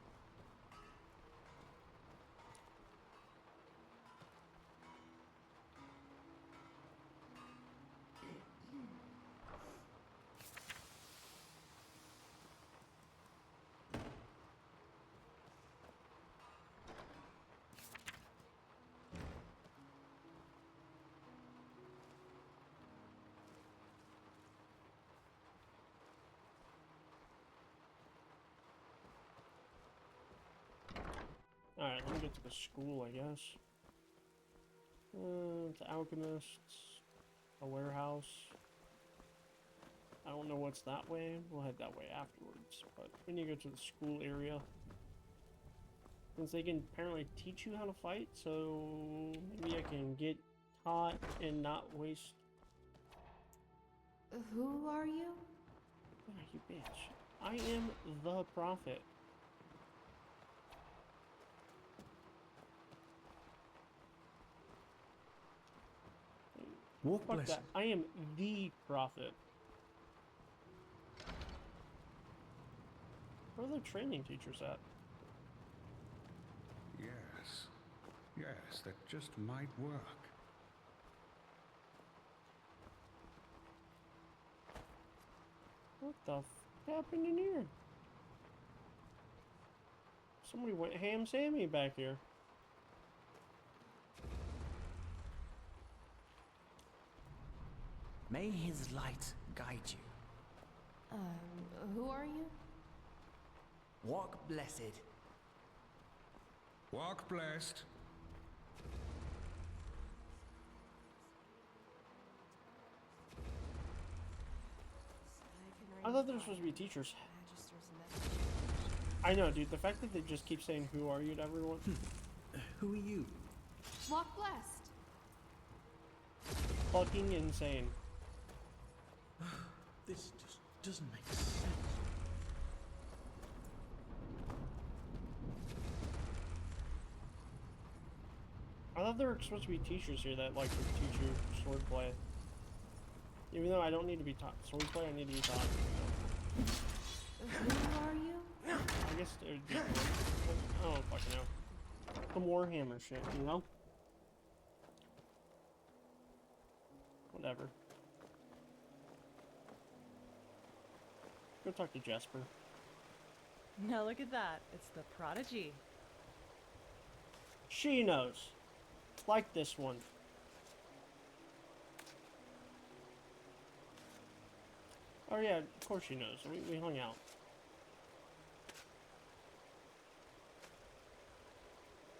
Alright, let me get to the school, I guess. It's alchemists, a warehouse. I don't know what's that way. We'll head that way afterwards. But we need to go to the school area. Since they can apparently teach you how to fight, so maybe I can get taught and not waste. Who are you? Ah, you bitch. I am the prophet. Walk Fuck blessed. that. I am the prophet. Where are the training teachers at? Yes. Yes, that just might work. What the f happened in here? Somebody went ham Sammy back here. May his light guide you. Who are you? Walk blessed. Walk blessed. I thought they were supposed to be teachers. I know, dude. The fact that they just keep saying, "Who are you?" to everyone. Who are you? Walk blessed. Fucking insane. This just doesn't make sense. I thought there were supposed to be teachers here that like to teach you swordplay. Even though I don't need to be taught swordplay, I need to be taught. Who are you? I guess it would be. I don't fucking know. Some Warhammer shit, you know? Whatever. Go talk to Jesper. Now look at that. It's the prodigy. She knows. Like this one. Oh yeah, of course she knows. We hung out.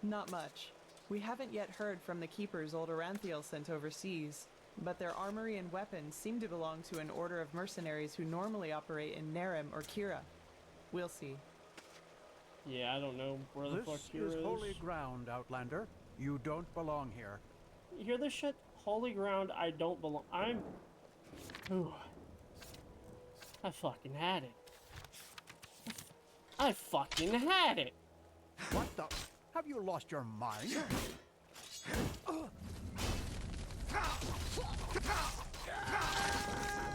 Not much. We haven't yet heard from the keepers old Aranthiel sent overseas, but their armory and weapons seem to belong to an order of mercenaries who normally operate in Nerem or Kira. We'll see. Yeah, I don't know where the fuck Kira is. This is holy ground, Outlander. You don't belong here. You hear this shit? Holy ground, I don't belong. Ooh. I fucking had it. I fucking had it! What the? Have you lost your mind?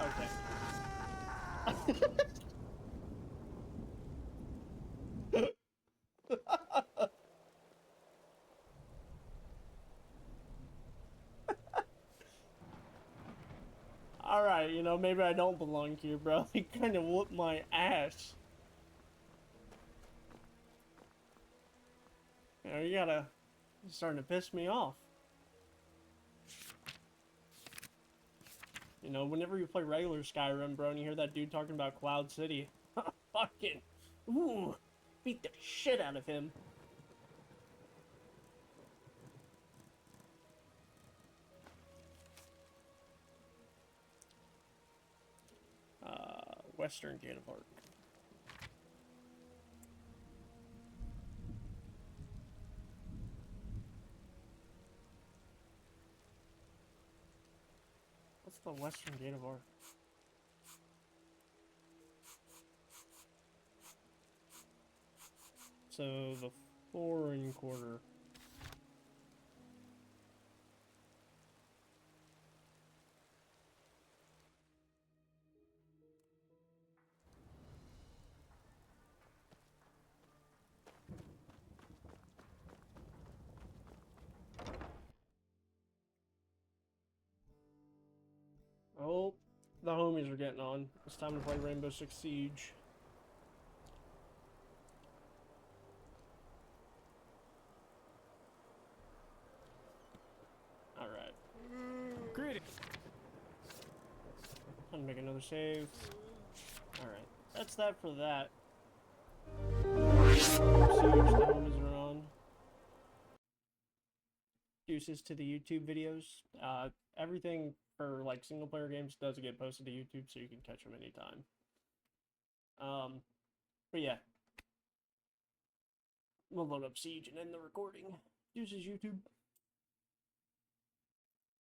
Okay. Alright, you know, maybe I don't belong here, bro. He kind of whooped my ass. You know, you're starting to piss me off. You know, whenever you play regular Skyrim, bro, and you hear that dude talking about Cloud City, fucking, ooh, beat the shit out of him. Western Gate of Arc. What's the Western Gate of Arc? So the foreign quarter. Oh, the homies are getting on. It's time to play Rainbow Six Siege. Alright. Greetings. Time to make another save. Alright. That's that for that. Siege, the homies are on. Deuces to the YouTube videos. Everything for like single player games does get posted to YouTube, so you can catch them anytime. But yeah, we'll load up Siege and end the recording. Deuces YouTube.